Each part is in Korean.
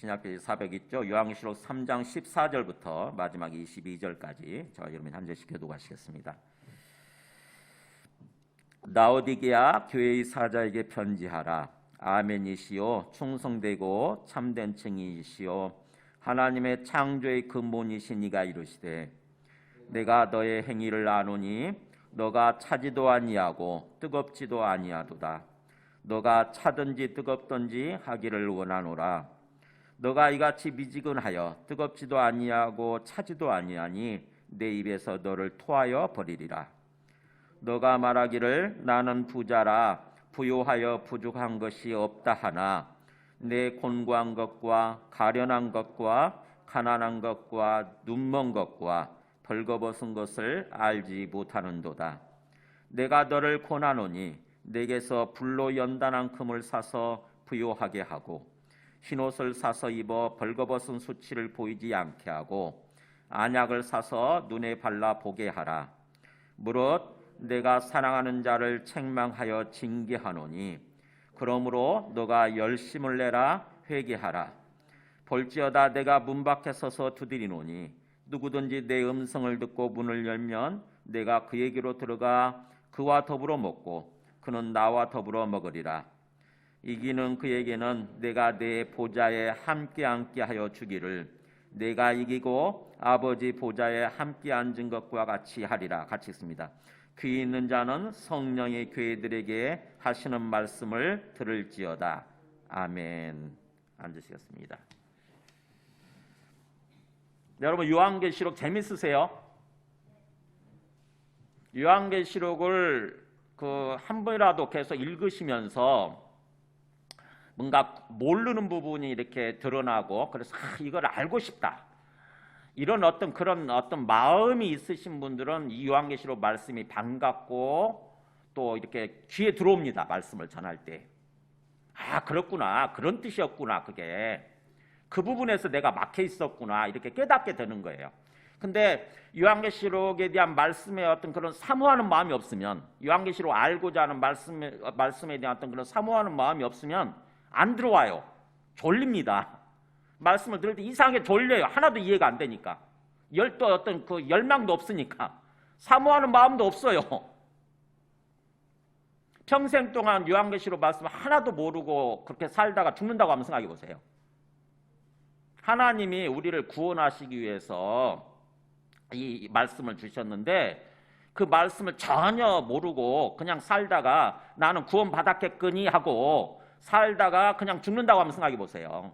신약페이지 400 있죠. 요한계시록 3장 14절부터 마지막 22절까지 저와 여러분이 한 절씩 교독하시겠습니다. 라오디게아 교회의 사자에게 편지하라. 아멘이시요 충성되고 참된 증인이시요 하나님의 창조의 근본이신 이가 이르시되 내가 너의 행위를 아노니 너가 차지도 아니하고 뜨겁지도 아니하도다. 너가 차든지 뜨겁든지 하기를 원하노라. 너가 이같이 미지근하여 뜨겁지도 아니하고 차지도 아니하니 내 입에서 너를 토하여 버리리라. 너가 말하기를 나는 부자라 부요하여 부족한 것이 없다 하나 내 곤고한 것과 가련한 것과 가난한 것과 눈먼 것과 벌거벗은 것을 알지 못하는도다. 내가 너를 권하노니 내게서 불로 연단한 금을 사서 부요하게 하고 흰옷을 사서 입어 벌거벗은 수치를 보이지 않게 하고 안약을 사서 눈에 발라 보게 하라. 무릇 내가 사랑하는 자를 책망하여 징계하노니 그러므로 너가 열심을 내라 회개하라. 볼지어다 내가 문 밖에 서서 두드리노니 누구든지 내 음성을 듣고 문을 열면 내가 그에게로 들어가 그와 더불어 먹고 그는 나와 더불어 먹으리라. 이기는 그에게는 내가 내 보좌에 함께 앉게 하여 주기를 내가 이기고 아버지 보좌에 함께 앉은 것과 같이 하리라. 같이 있습니다. 귀 있는 자는 성령의 교회들에게 하시는 말씀을 들을지어다. 아멘. 앉으시겠습니다. 여러분 요한계시록 재밌으세요? 요한계시록을 한 번이라도 계속 읽으시면서 뭔가 모르는 부분이 이렇게 드러나고 그래서 이걸 알고 싶다. 이런 그런 마음이 있으신 분들은 이 요한계시록 말씀이 반갑고 또 이렇게 귀에 들어옵니다. 말씀을 전할 때. 아, 그렇구나. 그런 뜻이었구나. 그게. 그 부분에서 내가 막혀 있었구나. 이렇게 깨닫게 되는 거예요. 근데 요한계시록에 대한 말씀에 그런 사모하는 마음이 없으면 요한계시록 알고자 하는 말씀에 대한 그런 사모하는 마음이 없으면 안 들어와요. 졸립니다. 말씀을 들을 때 이상하게 졸려요. 하나도 이해가 안 되니까. 그 열망도 없으니까. 사모하는 마음도 없어요. 평생 동안 요한계시록 말씀을 하나도 모르고 그렇게 살다가 죽는다고 한번 생각해 보세요. 하나님이 우리를 구원하시기 위해서 이 말씀을 주셨는데 그 말씀을 전혀 모르고 그냥 살다가 나는 구원 받았겠거니 하고 살다가 그냥 죽는다고 한번 생각해 보세요.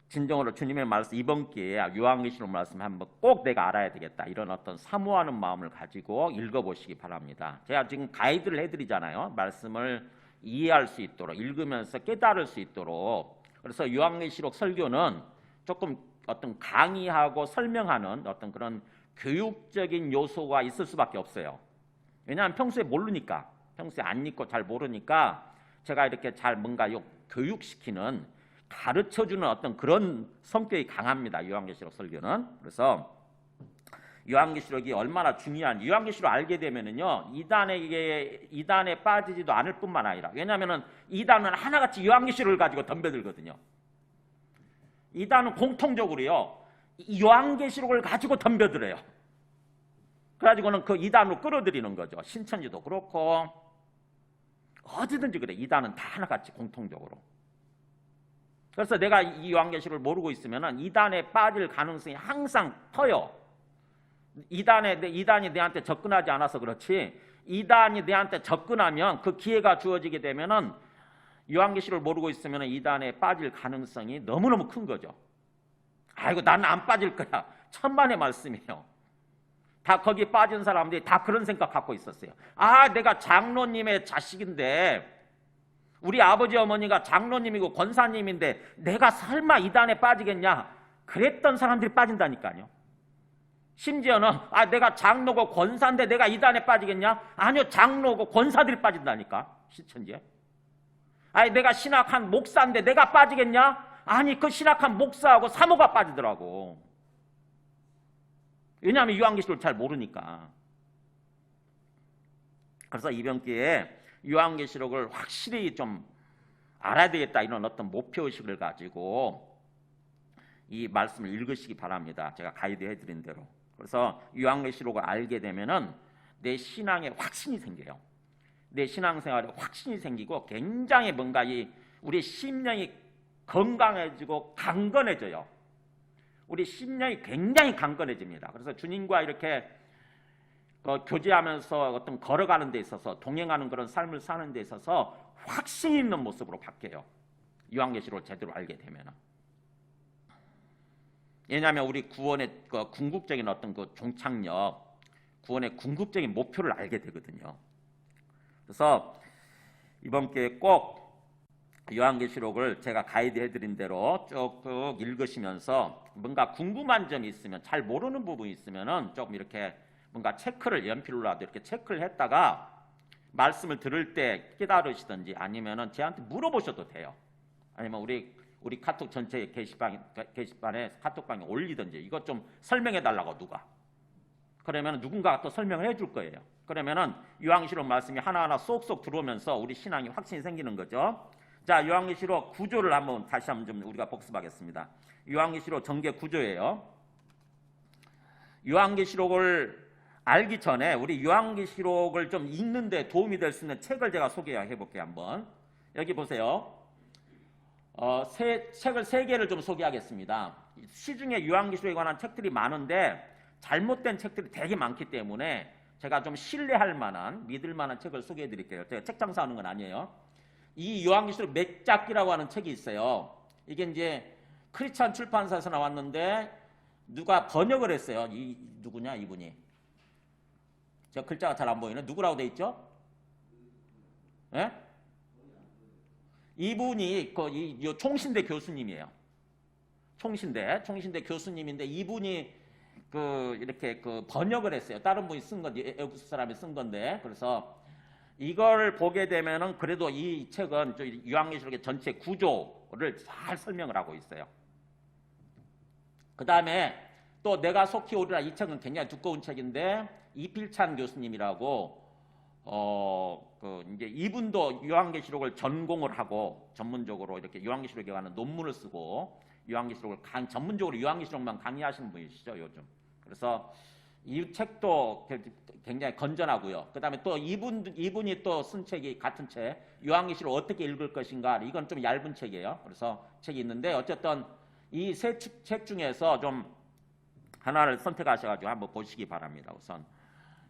진정으로 주님의 말씀 이번 기회에 요한계시록 말씀 한번 꼭 내가 알아야 되겠다. 이런 사모하는 마음을 가지고 읽어보시기 바랍니다. 제가 지금 가이드를 해드리잖아요. 말씀을 이해할 수 있도록 읽으면서 깨달을 수 있도록. 그래서 요한계시록 설교는 조금 강의하고 설명하는 그런 교육적인 요소가 있을 수밖에 없어요. 왜냐하면 평소에 모르니까, 평소에 안 읽고 잘 모르니까 제가 이렇게 잘 뭔가 교육시키는 가르쳐주는 그런 성격이 강합니다. 요한계시록 설교는. 그래서 요한계시록이 얼마나 중요한지 요한계시록 알게 되면은요 이단에 빠지지도 않을 뿐만 아니라 왜냐하면은 이단은 하나같이 요한계시록을 가지고 덤벼들거든요. 이단은 공통적으로요 요한계시록을 가지고 덤벼들어요. 그래가지고는 그 이단으로 끌어들이는 거죠. 신천지도 그렇고 어디든지 그래. 이단은 다 하나같이 공통적으로. 그래서 내가 이 요한계시록을 모르고 있으면은 이단에 빠질 가능성이 항상 커요. 이단이 내한테 접근하지 않아서 그렇지 이단이 내한테 접근하면 그 기회가 주어지게 되면은 요한계시록을 모르고 있으면 이단에 빠질 가능성이 너무너무 큰 거죠. 아이고 나는 안 빠질 거야. 천만의 말씀이에요. 다 거기 빠진 사람들이 다 그런 생각 갖고 있었어요. 아 내가 장로님의 자식인데 우리 아버지 어머니가 장로님이고 권사님인데 내가 설마 이단에 빠지겠냐. 그랬던 사람들이 빠진다니까요. 심지어는 내가 장로고 권사인데 내가 이단에 빠지겠냐? 아니요 장로고 권사들이 빠진다니까. 시천지에. 내가 신학한 목사인데 내가 빠지겠냐? 아니 그 신학한 목사하고 사모가 빠지더라고. 왜냐하면 요한계시록을 잘 모르니까. 그래서 이번 기회에 요한계시록을 확실히 좀 알아야 되겠다 이런 어떤 목표의식을 가지고 이 말씀을 읽으시기 바랍니다. 제가 가이드해 드린 대로. 그래서 요한계시록을 알게 되면은 내 신앙에 확신이 생겨요. 내 신앙생활에 확신이 생기고 굉장히 뭔가 우리 심령이 건강해지고 강건해져요. 우리 심령이 굉장히 강건해집니다. 그래서 주님과 이렇게 교제하면서 어떤 걸어가는 데 있어서 동행하는 그런 삶을 사는 데 있어서 확신 있는 모습으로 바뀌어요. 요한계시록을 제대로 알게 되면은. 왜냐하면 우리 구원의 궁극적인 어떤 종착역, 구원의 궁극적인 목표를 알게 되거든요. 그래서 이번 기회에 꼭 요한계시록을 제가 가이드해드린 대로 쭉 읽으시면서 뭔가 궁금한 점이 있으면, 잘 모르는 부분이 있으면은 조금 이렇게 뭔가 체크를 연필로라도 이렇게 체크를 했다가 말씀을 들을 때 깨달으시든지 아니면은 저한테 물어보셔도 돼요. 아니면 우리 카톡 전체 게시판에 카톡방에 올리든지 이것 좀 설명해 달라고 누가. 그러면 누군가가 또 설명을 해줄 거예요. 그러면은 요한계시록 말씀이 하나하나 쏙쏙 들어오면서 우리 신앙이 확신이 생기는 거죠. 자, 요한계시록 구조를 다시 한번 좀 우리가 복습하겠습니다. 요한계시록 전개 구조예요. 요한계시록을 알기 전에 우리 요한계시록을 좀 읽는데 도움이 될 수 있는 책을 제가 소개해 볼게요. 한번 여기 보세요. 책을 3개를 좀 소개하겠습니다. 시중에 요한계시록에 관한 책들이 많은데 잘못된 책들이 되게 많기 때문에 제가 좀 신뢰할 만한, 믿을 만한 책을 소개해 드릴게요. 제가 책 장사하는 건 아니에요. 이 요한계시록 맥잡기라고 하는 책이 있어요. 이게 이제 크리스찬 출판사에서 나왔는데 누가 번역을 했어요. 누구냐 이분이? 저 글자가 잘 안 보이네. 누구라고 돼 있죠? 예? 이분이 이 총신대 교수님이에요. 총신대 교수님인데 이분이 이렇게 번역을 했어요. 다른 분이 쓴 건데, 외국 사람이 쓴 건데, 그래서 이걸 보게 되면은 그래도 이 책은 요한계시록의 전체 구조를 잘 설명을 하고 있어요. 그 다음에 또 내가 속히 오리라, 이 책은 굉장히 두꺼운 책인데 이필찬 교수님이라고 이제 이분도 요한계시록을 전공을 하고 전문적으로 이렇게 요한계시록에 관한 논문을 쓰고 요한계시록을 전문적으로 요한계시록만 강의하시는 분이시죠 요즘. 그래서 이 책도 굉장히 건전하고요. 그 다음에 또 이분이 또 쓴 책이 같은 책, 요한계시록 어떻게 읽을 것인가, 이건 좀 얇은 책이에요. 그래서 책이 있는데 어쨌든 이 세 책 중에서 좀 하나를 선택하셔가지고 한번 보시기 바랍니다. 우선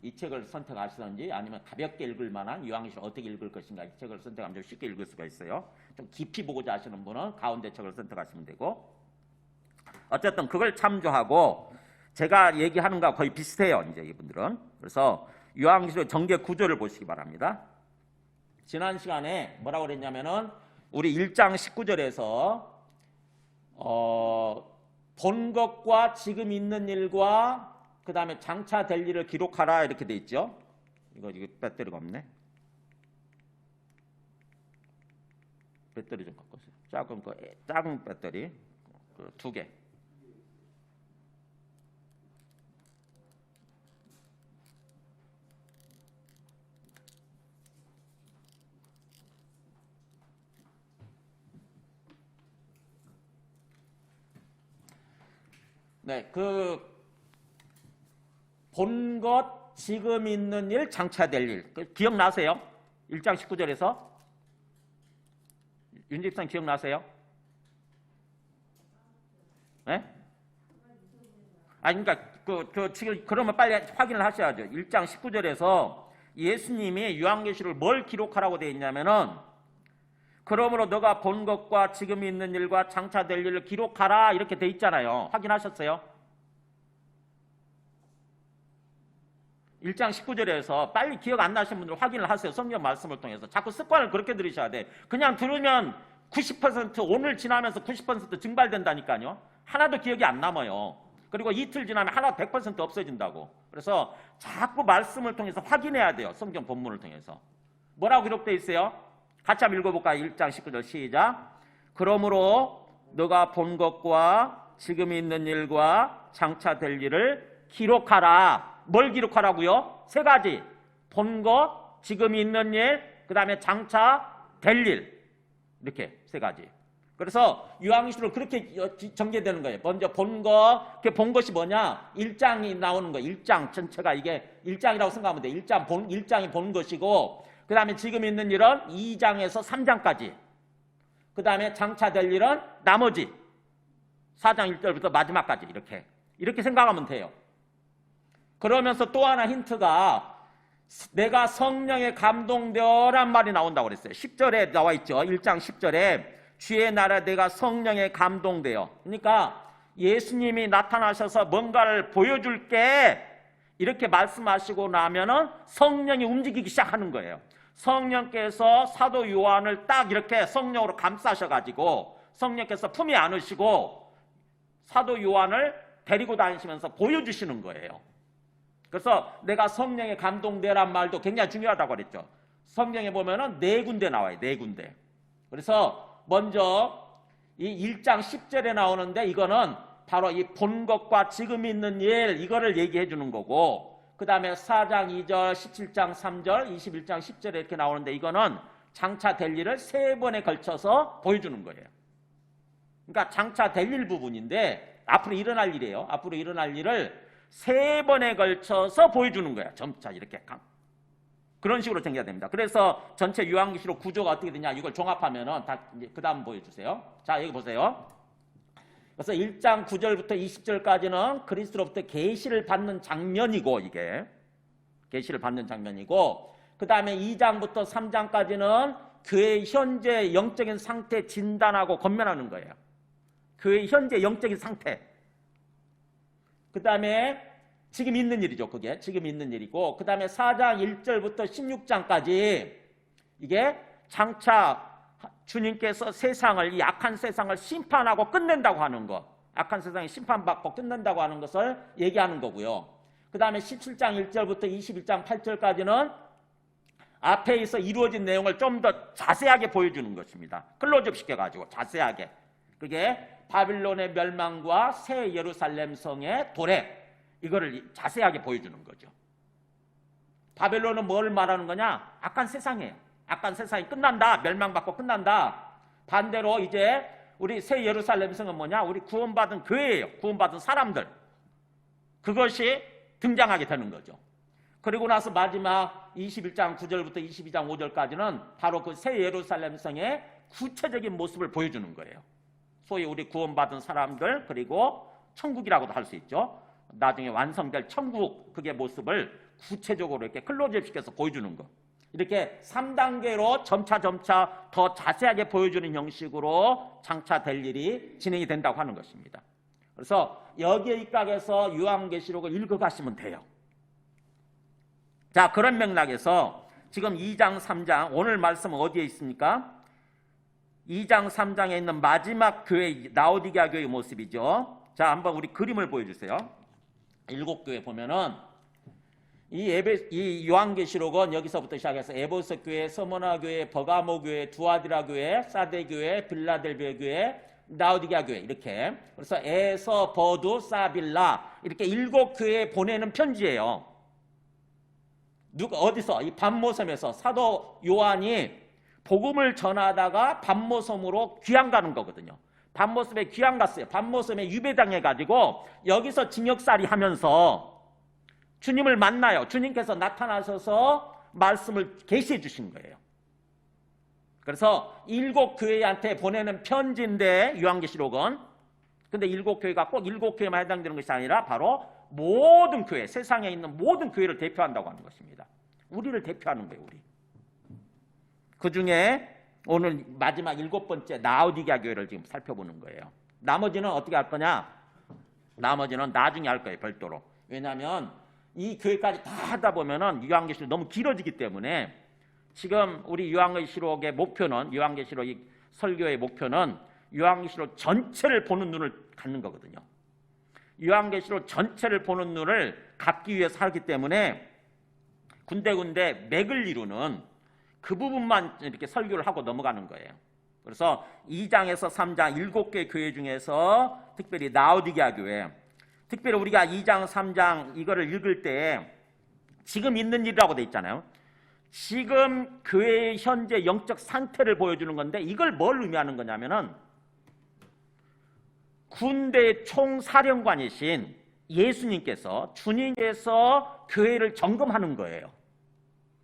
이 책을 선택하시든지 아니면 가볍게 읽을 만한 요한계시록 어떻게 읽을 것인가, 이 책을 선택하면 좀 쉽게 읽을 수가 있어요. 좀 깊이 보고자 하시는 분은 가운데 책을 선택하시면 되고, 어쨌든 그걸 참조하고 제가 얘기하는 거와 거의 비슷해요. 이제 이분들은. 그래서 요한계시록 전개 구조를 보시기 바랍니다. 지난 시간에 뭐라고 그랬냐면은 우리 1장 19절에서 본 것과 지금 있는 일과 그 다음에 장차 될 일을 기록하라 이렇게 돼 있죠. 이거 배터리가 없네. 배터리 좀 바꿔주세요. 작은 배터리 2개. 네, 본 것, 지금 있는 일, 장차 될 일. 기억나세요? 1장 19절에서? 윤집상 기억나세요? 네? 그러니까 지금 그러면 빨리 확인을 하셔야죠. 1장 19절에서 예수님이 요한계시록을 뭘 기록하라고 되어 있냐면은 그러므로 너가 본 것과 지금 있는 일과 장차 될 일을 기록하라 이렇게 돼 있잖아요. 확인하셨어요? 1장 19절에서 빨리 기억 안 나신 분들 확인을 하세요. 성경 말씀을 통해서. 자꾸 습관을 그렇게 들으셔야 돼. 그냥 들으면 90% 오늘 지나면서 90% 증발된다니까요. 하나도 기억이 안 남아요. 그리고 이틀 지나면 하나 100% 없어진다고. 그래서 자꾸 말씀을 통해서 확인해야 돼요. 성경 본문을 통해서. 뭐라고 기록되어 있어요? 같이 한번 읽어볼까요? 1장 19절 시작. 그러므로 너가 본 것과 지금 있는 일과 장차 될 일을 기록하라. 뭘 기록하라고요? 3가지. 본 것, 지금 있는 일, 그 다음에 장차 될 일. 이렇게 세 가지. 그래서 요한계시록 그렇게 전개되는 거예요. 먼저 본 것이 뭐냐? 1장이 나오는 거예요. 1장 전체가 이게 1장이라고 생각하면 돼요. 1장이 본 것이고, 그 다음에 지금 있는 일은 2장에서 3장까지. 그 다음에 장차 될 일은 나머지 4장 1절부터 마지막까지 이렇게 생각하면 돼요. 그러면서 또 하나 힌트가 내가 성령에 감동되어란 말이 나온다고 그랬어요. 10절에 나와 있죠. 1장 10절에 주의 나라 내가 성령에 감동되어. 그러니까 예수님이 나타나셔서 뭔가를 보여줄게 이렇게 말씀하시고 나면은 성령이 움직이기 시작하는 거예요. 성령께서 사도 요한을 딱 이렇게 성령으로 감싸셔가지고 성령께서 품에 안으시고 사도 요한을 데리고 다니시면서 보여주시는 거예요. 그래서 내가 성령에 감동되란 말도 굉장히 중요하다고 그랬죠. 성경에 보면은 4군데 나와요. 4군데. 그래서 먼저 이 1장 10절에 나오는데 이거는 바로 이 본 것과 지금 있는 일 이거를 얘기해 주는 거고, 그 다음에 4장 2절, 17장 3절, 21장 10절에 이렇게 나오는데 이거는 장차 될 일을 3번에 걸쳐서 보여주는 거예요. 그러니까 장차 될 일 부분인데 앞으로 일어날 일이에요. 앞으로 일어날 일을 3번에 걸쳐서 보여주는 거야. 점차 이렇게 그런 식으로 전개가 됩니다. 그래서 전체 요한계시록 구조가 어떻게 되냐 이걸 종합하면은 다 그 다음 보여주세요. 자 여기 보세요. 그래서 1장 9절부터 20절까지는 그리스도로부터 계시를 받는 장면이고, 이게 계시를 받는 장면이고, 그 다음에 2장부터 3장까지는 그의 현재 영적인 상태 진단하고 권면하는 거예요. 그의 현재 영적인 상태. 그 다음에 지금 있는 일이죠. 그게 지금 있는 일이고, 그 다음에 4장 1절부터 16장까지 이게 장차 주님께서 세상을, 이 악한 세상을 심판하고 끝낸다고 하는 것, 악한 세상이 심판받고 끝낸다고 하는 것을 얘기하는 거고요. 그 다음에 17장 1절부터 21장 8절까지는 앞에서 이루어진 내용을 좀 더 자세하게 보여주는 것입니다. 클로즈업 시켜가지고 자세하게. 그게 바빌론의 멸망과 새 예루살렘 성의 도래, 이거를 자세하게 보여주는 거죠. 바벨론은 뭘 말하는 거냐? 악한 세상이에요. 악한 세상이 끝난다. 멸망받고 끝난다. 반대로 이제 우리 새 예루살렘 성은 뭐냐? 우리 구원받은 교회예요. 구원받은 사람들. 그것이 등장하게 되는 거죠. 그리고 나서 마지막 21장 9절부터 22장 5절까지는 바로 그 새 예루살렘 성의 구체적인 모습을 보여주는 거예요. 소위 우리 구원받은 사람들, 그리고 천국이라고도 할 수 있죠. 나중에 완성될 천국, 그게 모습을 구체적으로 이렇게 클로즈업 시켜서 보여주는 거. 이렇게 3단계로 점차 더 자세하게 보여주는 형식으로 장차 될 일이 진행이 된다고 하는 것입니다. 그래서 여기에 입각해서 요한계시록을 읽어가시면 돼요. 자, 그런 맥락에서 지금 2장, 3장, 오늘 말씀은 어디에 있습니까? 2장, 3장에 있는 마지막 교회, 라오디게아 교회의 모습이죠. 자, 한번 우리 그림을 보여주세요. 7교회 보면은 이 요한계시록은 여기서부터 시작해서 에베소 교회, 서머나 교회, 버가모 교회, 두아디라 교회, 사데 교회, 빌라델비아 교회, 라오디게아 교회, 이렇게. 그래서 에서, 버두, 사빌라, 이렇게 7교회에 보내는 편지예요. 어디서? 이 밤모섬에서 사도 요한이 복음을 전하다가 밤모섬으로 귀양 가는 거거든요. 밤모섬에 귀양 갔어요. 밤모섬에 유배당해가지고 여기서 징역살이 하면서 주님을 만나요. 주님께서 나타나셔서 말씀을 계시해 주신 거예요. 그래서 7교회한테 보내는 편지인데 요한계시록은, 근데 7교회가 꼭 7교회만 해당되는 것이 아니라 바로 모든 교회, 세상에 있는 모든 교회를 대표한다고 하는 것입니다. 우리를 대표하는 거예요. 우리. 그 중에 오늘 마지막 7번째 라오디게아 교회를 지금 살펴보는 거예요. 나머지는 어떻게 할 거냐? 나머지는 나중에 할 거예요. 별도로. 왜냐하면 이 교회까지 다 하다 보면은 요한계시록 너무 길어지기 때문에 지금 우리 요한계시록의 목표는, 요한계시록 이 설교의 목표는 요한계시록 전체를 보는 눈을 갖는 거거든요. 요한계시록 전체를 보는 눈을 갖기 위해서 하기 때문에 군데군데 맥을 이루는 그 부분만 이렇게 설교를 하고 넘어가는 거예요. 그래서 2장에서 3장 7개 교회 중에서 특별히 라오디게아 교회, 특별히 우리가 2장, 3장 이거를 읽을 때 지금 있는 일이라고 돼 있잖아요. 지금 교회의 현재 영적 상태를 보여주는 건데, 이걸 뭘 의미하는 거냐면은 군대 총사령관이신 예수님께서, 주님께서 교회를 점검하는 거예요.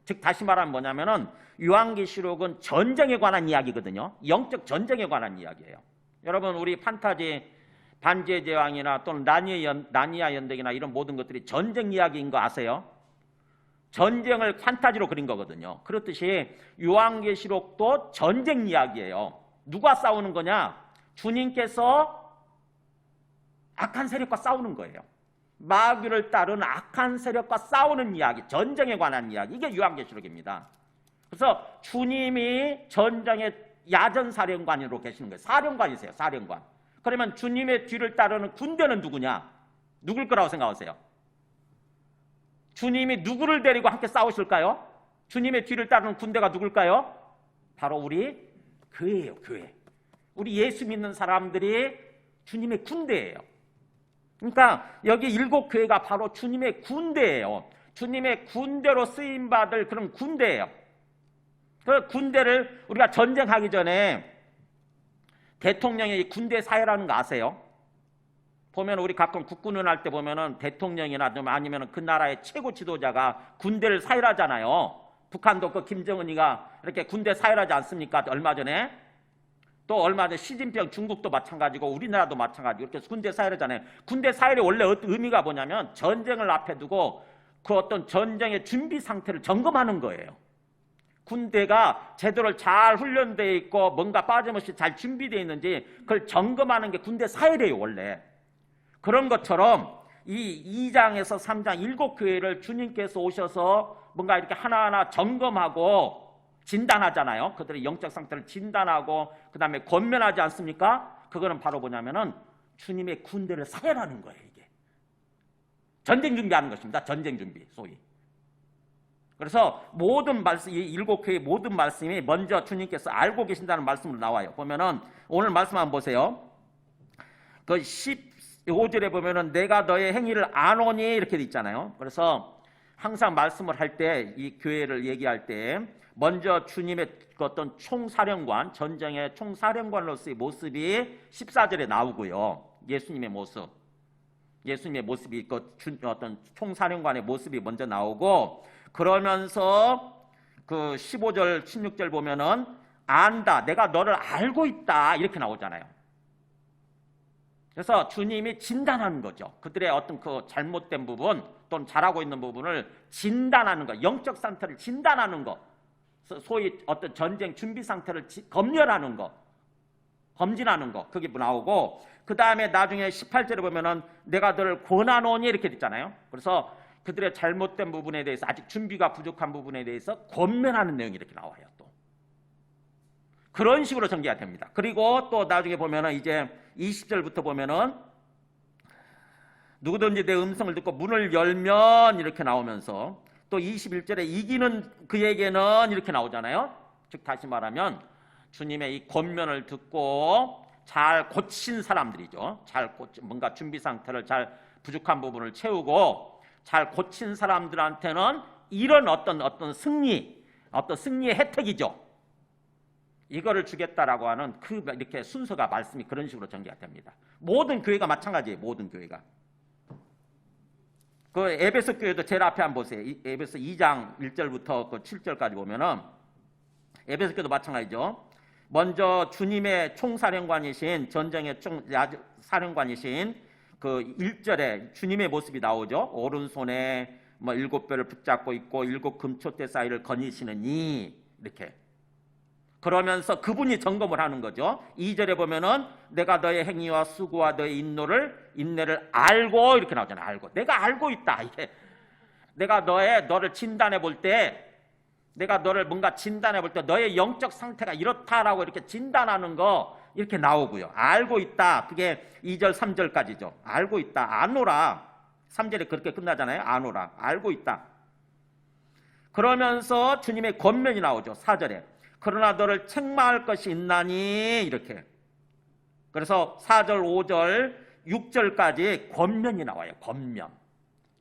즉 다시 말하면 뭐냐면은 요한계시록은 전쟁에 관한 이야기거든요. 영적 전쟁에 관한 이야기예요. 여러분, 우리 판타지 반지의 제왕이나 또는 나니아 연대기나 이런 모든 것들이 전쟁 이야기인 거 아세요? 전쟁을 판타지로 그린 거거든요. 그렇듯이 요한계시록도 전쟁 이야기예요. 누가 싸우는 거냐? 주님께서 악한 세력과 싸우는 거예요. 마귀를 따른 악한 세력과 싸우는 이야기, 전쟁에 관한 이야기, 이게 요한계시록입니다. 그래서 주님이 전장의 야전사령관으로 계시는 거예요. 사령관이세요. 사령관. 그러면 주님의 뒤를 따르는 군대는 누구냐? 누굴 거라고 생각하세요? 주님이 누구를 데리고 함께 싸우실까요? 주님의 뒤를 따르는 군대가 누굴까요? 바로 우리 교회예요. 교회. 우리 예수 믿는 사람들이 주님의 군대예요. 그러니까 여기 7교회가 바로 주님의 군대예요. 주님의 군대로 쓰임받을 그런 군대예요. 그 군대를 우리가 전쟁하기 전에 대통령이 군대 사회라는 거 아세요? 보면 우리 가끔 국군을 할 때 보면은 대통령이나 좀 아니면 그 나라의 최고 지도자가 군대를 사회하잖아요. 북한도 그 김정은이가 이렇게 군대 사회하지 않습니까? 얼마 전에. 또 얼마 전에 시진핑 중국도 마찬가지고 우리나라도 마찬가지고 이렇게 군대 사회하잖아요. 군대 사회의 원래 의미가 뭐냐면 전쟁을 앞에 두고 그 어떤 전쟁의 준비 상태를 점검하는 거예요. 군대가 제대로 잘 훈련되어 있고 뭔가 빠짐없이 잘 준비되어 있는지 그걸 점검하는 게 군대 사회래요. 원래. 그런 것처럼 이 2장에서 3장 7교회를 주님께서 오셔서 뭔가 이렇게 하나하나 점검하고 진단하잖아요. 그들의 영적 상태를 진단하고 그 다음에 권면하지 않습니까? 그거는 바로 뭐냐면은 주님의 군대를 사회라는 거예요. 이게 전쟁 준비하는 것입니다. 전쟁 준비, 소위. 그래서 모든 말씀, 이 7교회의 모든 말씀이 먼저 주님께서 알고 계신다는 말씀으로 나와요. 보면은 오늘 말씀 한번 보세요. 그 15절에 보면은 내가 너의 행위를 아노니 이렇게 돼 있잖아요. 그래서 항상 말씀을 할 때, 이 교회를 얘기할 때 먼저 주님의 어떤 총사령관, 전쟁의 총사령관으로서의 모습이 14절에 나오고요. 예수님의 모습, 예수님의 모습이 어떤 총사령관의 모습이 먼저 나오고, 그러면서 그 15절, 16절 보면은 안다, 내가 너를 알고 있다 이렇게 나오잖아요. 그래서 주님이 진단하는 거죠. 그들의 어떤 그 잘못된 부분 또는 잘하고 있는 부분을 진단하는 거, 영적 상태를 진단하는 거, 소위 어떤 전쟁 준비 상태를 검열하는 거, 검진하는 거, 그게 나오고, 그 다음에 나중에 18절에 보면은 내가 너를 권하노니 이렇게 됐잖아요. 그래서 그들의 잘못된 부분에 대해서, 아직 준비가 부족한 부분에 대해서 권면하는 내용이 이렇게 나와요. 또 그런 식으로 전개가 됩니다. 그리고 또 나중에 보면은 이제 20절부터 보면은 누구든지 내 음성을 듣고 문을 열면 이렇게 나오면서, 또 21절에 이기는 그에게는 이렇게 나오잖아요. 즉 다시 말하면 주님의 이 권면을 듣고 잘 고친 사람들이죠. 뭔가 준비 상태를 잘 부족한 부분을 채우고 잘 고친 사람들한테는 이런 어떤 승리, 어떤 승리의 혜택이죠. 이거를 주겠다라고 하는 이렇게 순서가, 말씀이 그런 식으로 전개가 됩니다. 모든 교회가 마찬가지예요. 모든 교회가. 그 에베소 교회도 제일 앞에 한번 보세요. 에베소 2장 1절부터 그 7절까지 보면은 에베소 교회도 마찬가지죠. 먼저 주님의 총사령관이신, 전쟁의 총사령관이신 그 1절에 주님의 모습이 나오죠. 오른손에 뭐 7뼈를 붙잡고 있고 7 금초대 사이를 거니시느니 이렇게. 그러면서 그분이 점검을 하는 거죠. 2절에 보면은 내가 너의 행위와 수고와 너의 인내를 알고 이렇게 나오잖아요. 알고. 내가 알고 있다. 이게 내가 너를 진단해 볼 때, 내가 너를 뭔가 진단해 볼 때 너의 영적 상태가 이렇다라고 이렇게 진단하는 거 이렇게 나오고요. 알고 있다. 그게 2절, 3절까지죠. 알고 있다. 아노라. 3절에 그렇게 끝나잖아요. 아노라. 알고 있다. 그러면서 주님의 권면이 나오죠. 4절에. 그러나 너를 책망할 것이 있나니 이렇게. 그래서 4절, 5절, 6절까지 권면이 나와요. 권면.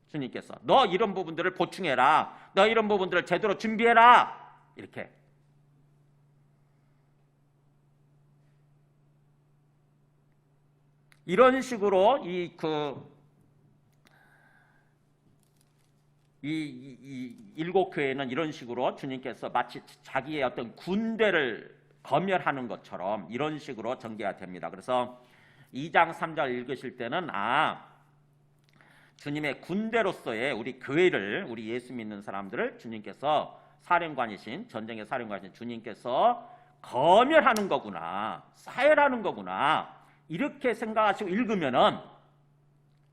주님께서 너 이런 부분들을 보충해라. 너 이런 부분들을 제대로 준비해라. 이렇게. 이런 식으로 이 일곱 교회는 이런 식으로 주님께서 마치 자기의 어떤 군대를 검열하는 것처럼 이런 식으로 전개가 됩니다. 그래서 2장 3절 읽으실 때는 주님의 군대로서의 우리 교회를, 우리 예수 믿는 사람들을 주님께서 사령관이신, 전쟁의 사령관이신 주님께서 검열하는 거구나, 사열하는 거구나, 이렇게 생각하시고 읽으면은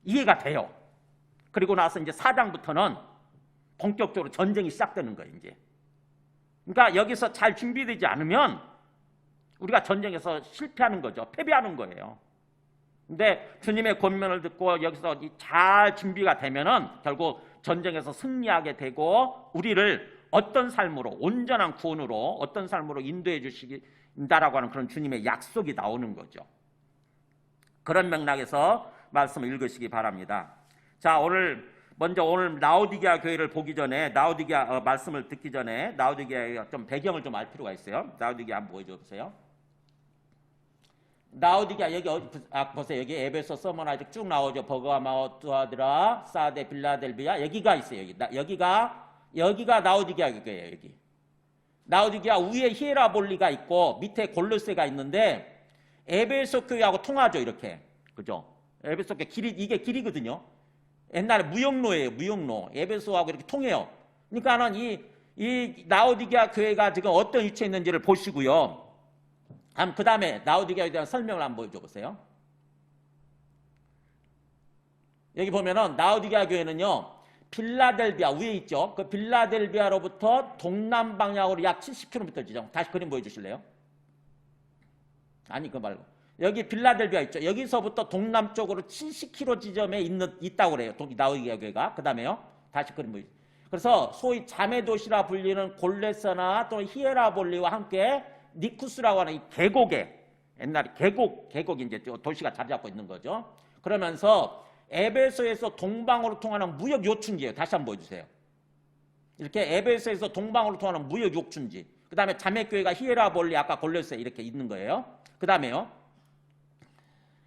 이해가 돼요. 그리고 나서 이제 4장부터는 본격적으로 전쟁이 시작되는 거예요, 이제. 그러니까 여기서 잘 준비되지 않으면 우리가 전쟁에서 실패하는 거죠. 패배하는 거예요. 근데 주님의 권면을 듣고 여기서 잘 준비가 되면은 결국 전쟁에서 승리하게 되고 우리를 어떤 삶으로, 온전한 구원으로 어떤 삶으로 인도해 주시긴다라고 하는 그런 주님의 약속이 나오는 거죠. 그런 맥락에서 말씀을 읽으시기 바랍니다. 자, 오늘 라오디게아 교회를 보기 전에, 라오디게아 말씀을 듣기 전에 라오디게아의 좀 배경을 좀 알 필요가 있어요. 라오디게아 한번 보여줘 보세요. 라오디게아 여기 보세요. 여기 에베소, 서머나이즈 쭉 나오죠. 버가마오, 두아드라, 사데, 빌라델비아 여기가 있어요. 여기가 라오디게아 교회예요. 여기. 라오디게아 위에 히에라볼리가 있고 밑에 골로새가 있는데 에베소 교회하고 통하죠. 이렇게. 그죠? 에베소 교회 이게 길이거든요. 옛날에 무역로예요. 무역로. 에베소하고 이렇게 통해요. 그러니까는 이 라오디게아 교회가 지금 어떤 위치에 있는지를 보시고요. 그 다음에 라오디게아에 대한 설명을 한번 보여줘 보세요. 여기 보면은 라오디게아 교회는요, 빌라델비아 위에 있죠. 그 빌라델비아로부터 동남 방향으로 약 70km 지점. 다시 그림 보여주실래요? 아니, 그거 말고. 여기 빌라델비아 있죠. 여기서부터 동남쪽으로 70km 지점에 있다고 그래요. 라오디게아 교회가. 그 다음에요. 다시 그림 보여주세요. 그래서 소위 자매 도시라 불리는 골레서나 또는 히에라볼리와 함께 니쿠스라고 하는 이 계곡에, 옛날에 계곡이 이제 도시가 자리 잡고 있는 거죠. 그러면서 에베소에서 동방으로 통하는 무역 요충지예요. 다시 한번 보여주세요. 이렇게 에베소에서 동방으로 통하는 무역 요충지. 그 다음에 자매교회가 히에라볼리, 아까 골레서에 이렇게 있는 거예요. 그 다음에요.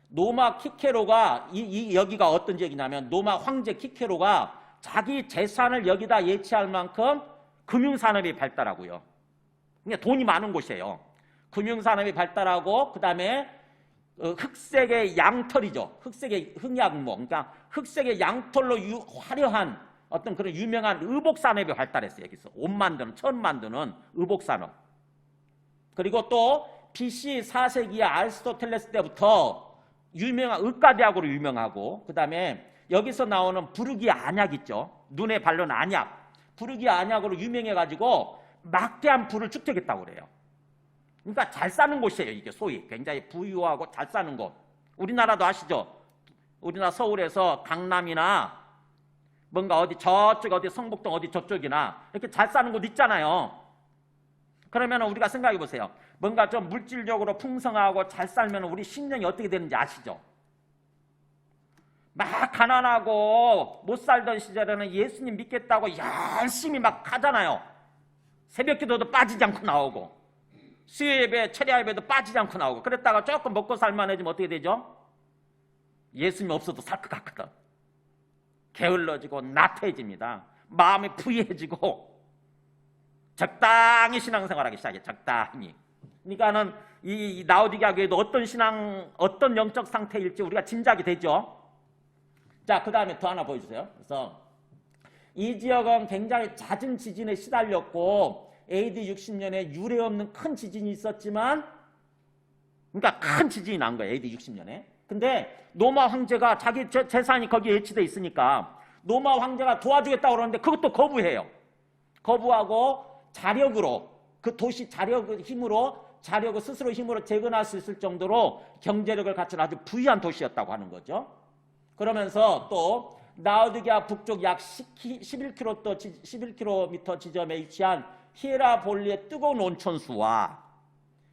노마 키케로가 여기가 어떤 지역이냐면 노마 황제 키케로가 자기 재산을 여기다 예치할 만큼 금융산업이 발달하고요. 그러니까 돈이 많은 곳이에요. 금융산업이 발달하고 그 다음에 흑색의 양털이죠. 흑색의 흑약모. 그러니까 흑색의 양털로 화려한 어떤 그런 유명한 의복산업이 발달했어요. 여기서 옷 만드는, 천 만드는 의복산업. 그리고 또 BC 4세기의 아리스토텔레스 때부터 유명한 의과대학으로 유명하고 그 다음에 여기서 나오는 부르기 안약 있죠. 눈에 바르는 안약. 부르기 안약으로 유명해가지고 막대한 부를 축적했다고 그래요. 그러니까 잘 사는 곳이에요. 이게 소위 굉장히 부유하고 잘 사는 곳. 우리나라도 아시죠? 우리나라 서울에서 강남이나 뭔가 어디 저쪽 어디 성북동 어디 저쪽이나 이렇게 잘 사는 곳 있잖아요. 그러면 우리가 생각해 보세요. 뭔가 좀 물질적으로 풍성하고 잘 살면 우리 심령이 어떻게 되는지 아시죠? 막 가난하고 못 살던 시절에는 예수님 믿겠다고 열심히 막 하잖아요. 새벽 기도도 빠지지 않고 나오고 수요 예배, 철야 예배도 빠지지 않고 나오고 그랬다가 조금 먹고 살만해지면 어떻게 되죠? 예수님 없어도 살 것 같거든. 게을러지고 나태해집니다. 마음이 부유해지고 적당히 신앙생활하기 시작해. 적당히. 그러니까는 이 라오디게아 교회도 어떤 영적 상태일지 우리가 짐작이 되죠. 자, 그 다음에 더 하나 보여주세요. 그래서 이 지역은 굉장히 잦은 지진에 시달렸고 AD 60년에 유례 없는 큰 지진이 있었지만, 그러니까 큰 지진이 난 거예요. AD 60년에. 근데 노마 황제가 자기 재산이 거기에 예치돼 있으니까 노마 황제가 도와주겠다고 그러는데 그것도 거부해요. 거부하고 자력으로 그 도시 자력의 힘으로 자력을 스스로 힘으로 재건할 수 있을 정도로 경제력을 갖춘 아주 부유한 도시였다고 하는 거죠. 그러면서 또 라오디게아 북쪽 약 11km 지점에 위치한 히에라볼리의 뜨거운 온천수와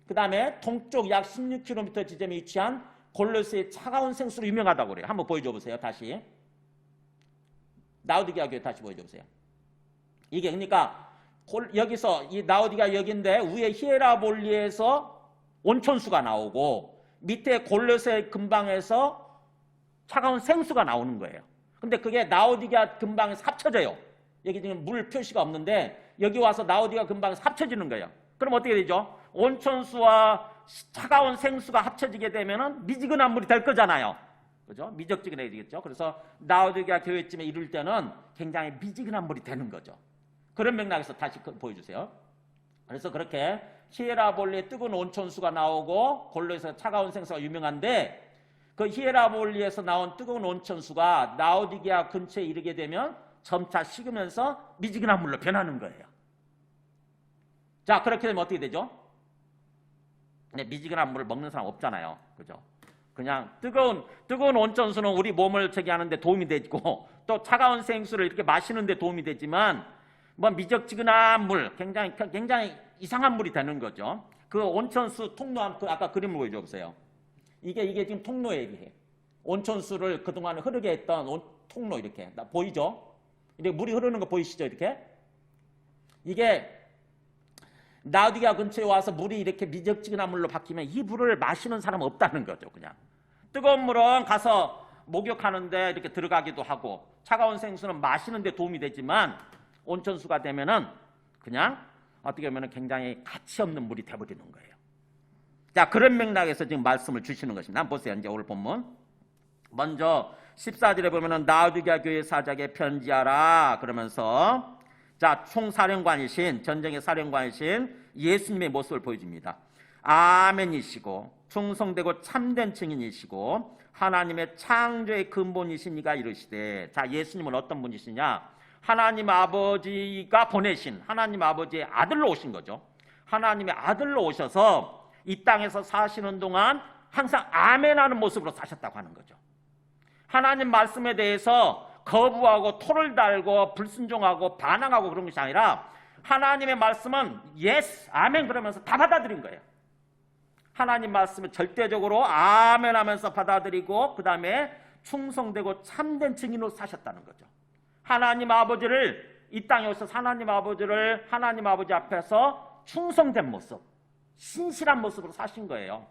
그 다음에 동쪽 약 16km 지점에 위치한 골로새의 차가운 생수로 유명하다고 그래요. 한번 보여줘 보세요. 다시 라오디게아 교회 다시 보여줘 보세요. 이게 그러니까 여기서 이 나우디가 여기인데 위에 히에라볼리에서 온천수가 나오고 밑에 골로새 근방에서 차가운 생수가 나오는 거예요. 근데 그게 나우디가 근방에서 합쳐져요. 여기 지금 물 표시가 없는데 여기 와서 나우디가 근방에서 합쳐지는 거예요. 그럼 어떻게 되죠? 온천수와 차가운 생수가 합쳐지게 되면은 미지근한 물이 될 거잖아요. 그죠? 미적지근해 되겠죠. 그래서 나우디가 교회쯤에 이룰 때는 굉장히 미지근한 물이 되는 거죠. 그런 맥락에서 다시 보여주세요. 그래서 그렇게 히에라볼리에 뜨거운 온천수가 나오고 골로에서 차가운 생수가 유명한데 그 히에라볼리에서 나온 뜨거운 온천수가 라오디게아 근처에 이르게 되면 점차 식으면서 미지근한 물로 변하는 거예요. 자, 그렇게 되면 어떻게 되죠? 근데 미지근한 물을 먹는 사람 없잖아요. 그죠? 그냥 뜨거운 온천수는 우리 몸을 하는데 도움이 되고 또 차가운 생수를 이렇게 마시는데 도움이 되지만 뭐 미적지근한 물, 굉장히 이상한 물이 되는 거죠. 그 온천수 통로 아까 그림을 보여줘 보세요. 이게 지금 통로예요. 이게 온천수를 그동안 흐르게 했던 통로 이렇게 보이죠? 이렇게 물이 흐르는 거 보이시죠? 이렇게 이게 나우디게아 근처에 와서 물이 이렇게 미적지근한 물로 바뀌면 이 물을 마시는 사람은 없다는 거죠. 그냥 뜨거운 물은 가서 목욕하는데 이렇게 들어가기도 하고 차가운 생수는 마시는데 도움이 되지만 온천수가 되면은 그냥 어떻게 보면 굉장히 가치 없는 물이 돼버리는 거예요. 자, 그런 맥락에서 지금 말씀을 주시는 것입니다. 한번 보세요. 이제 오늘 본문. 먼저 14절에 보면은 라오디게아 교회 사자에게 편지하라 그러면서 자, 총사령관이신 전쟁의 사령관이신 예수님의 모습을 보여줍니다. 아멘이시고 충성되고 참된 증인이시고 하나님의 창조의 근본이신 이가 이르시되 자, 예수님은 어떤 분이시냐? 하나님 아버지가 보내신 하나님 아버지의 아들로 오신 거죠. 하나님의 아들로 오셔서 이 땅에서 사시는 동안 항상 아멘하는 모습으로 사셨다고 하는 거죠. 하나님 말씀에 대해서 거부하고 토를 달고 불순종하고 반항하고 그런 것이 아니라 하나님의 말씀은 예스, 아멘 그러면서 다 받아들인 거예요. 하나님 말씀을 절대적으로 아멘 하면서 받아들이고 그 다음에 충성되고 참된 증인으로 사셨다는 거죠. 하나님 아버지를 이 땅에 오셔서 하나님 아버지 앞에서 충성된 모습, 신실한 모습으로 사신 거예요.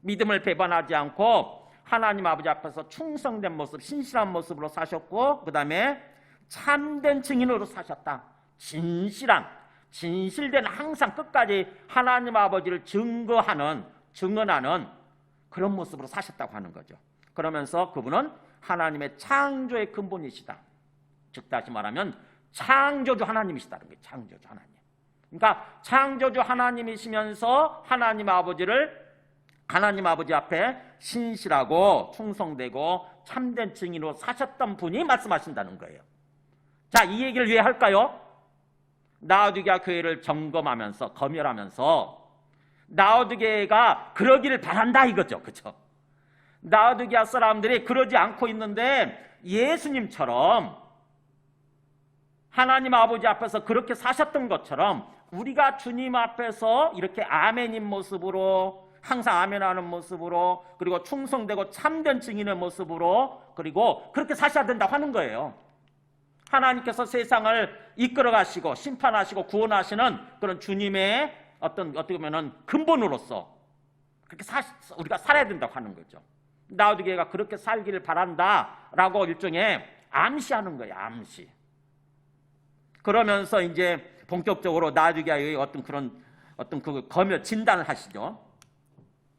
믿음을 배반하지 않고 하나님 아버지 앞에서 충성된 모습, 신실한 모습으로 사셨고 그 다음에 참된 증인으로 사셨다. 진실된 항상 끝까지 하나님 아버지를 증언하는 그런 모습으로 사셨다고 하는 거죠. 그러면서 그분은 하나님의 창조의 근본이시다. 즉 다시 말하면 창조주 하나님이시다는 거예요. 창조주 하나님. 그러니까 창조주 하나님이시면서 하나님 아버지 앞에 신실하고 충성되고 참된 증인으로 사셨던 분이 말씀하신다는 거예요. 자, 이 얘기를 왜 할까요? 라오디게아 교회를 점검하면서 검열하면서 라오디게아가 그러기를 바란다 이거죠. 그렇죠? 라오디게아 사람들이 그러지 않고 있는데 예수님처럼 하나님 아버지 앞에서 그렇게 사셨던 것처럼 우리가 주님 앞에서 이렇게 아멘인 모습으로 항상 아멘하는 모습으로 그리고 충성되고 참된 증인의 모습으로 그리고 그렇게 사셔야 된다고 하는 거예요. 하나님께서 세상을 이끌어 가시고 심판하시고 구원하시는 그런 주님의 어떻게 보면은 근본으로서 그렇게 우리가 살아야 된다고 하는 거죠. 라오디게아가 그렇게 살기를 바란다라고 일종의 암시하는 거예요. 암시. 그러면서 이제 본격적으로 라오디게아의 어떤 그 검열 진단을 하시죠.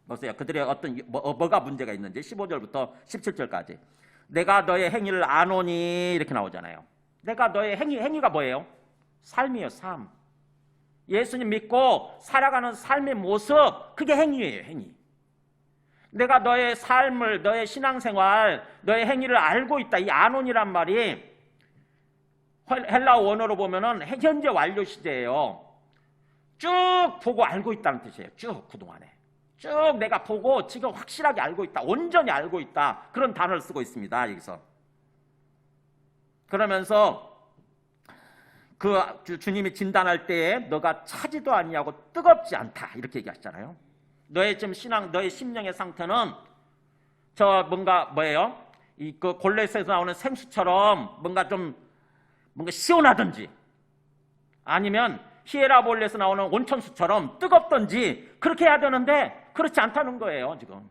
보세요. 그들의 뭐가 문제가 있는지 15절부터 17절까지. 내가 너의 행위를 아노니 이렇게 나오잖아요. 내가 너의 행위가 뭐예요? 삶이에요. 삶. 예수님 믿고 살아가는 삶의 모습, 그게 행위예요. 행위. 내가 너의 삶을, 너의 신앙생활, 너의 행위를 알고 있다. 이 아논이란 말이 헬라어 원어로 보면은 현재 완료 시제예요. 쭉 보고 알고 있다는 뜻이에요. 쭉 그동안에. 쭉 내가 보고 지금 확실하게 알고 있다. 온전히 알고 있다. 그런 단어를 쓰고 있습니다. 여기서. 그러면서 주님이 진단할 때에 너가 차지도 아니하고 뜨겁지 않다. 이렇게 얘기하시잖아요. 너의 지금 너의 심령의 상태는 뭔가 뭐예요? 그 골로새에서 나오는 생수처럼 뭔가 시원하든지 아니면 히에라볼레에서 나오는 온천수처럼 뜨겁던지 그렇게 해야 되는데 그렇지 않다는 거예요. 지금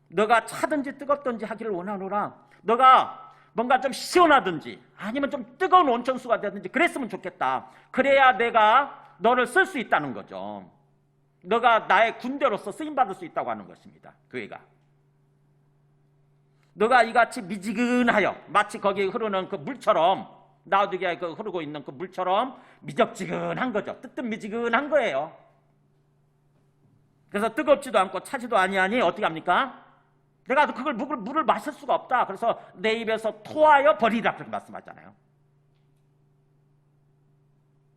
너가 차든지 뜨겁든지 하기를 원하노라. 너가 뭔가 좀 시원하든지 아니면 좀 뜨거운 온천수가 되든지 그랬으면 좋겠다. 그래야 내가 너를 쓸 수 있다는 거죠. 너가 나의 군대로서 쓰임받을 수 있다고 하는 것입니다. 교회가 너가 이같이 미지근하여 마치 거기에 흐르는 그 물처럼, 라우디게아에 그 흐르고 있는 그 물처럼 미적지근한 거죠. 뜨뜻미지근한 거예요. 그래서 뜨겁지도 않고 차지도 아니하니 어떻게 합니까? 내가 그걸 물을 마실 수가 없다. 그래서 내 입에서 토하여 버리라 그렇게 말씀하잖아요.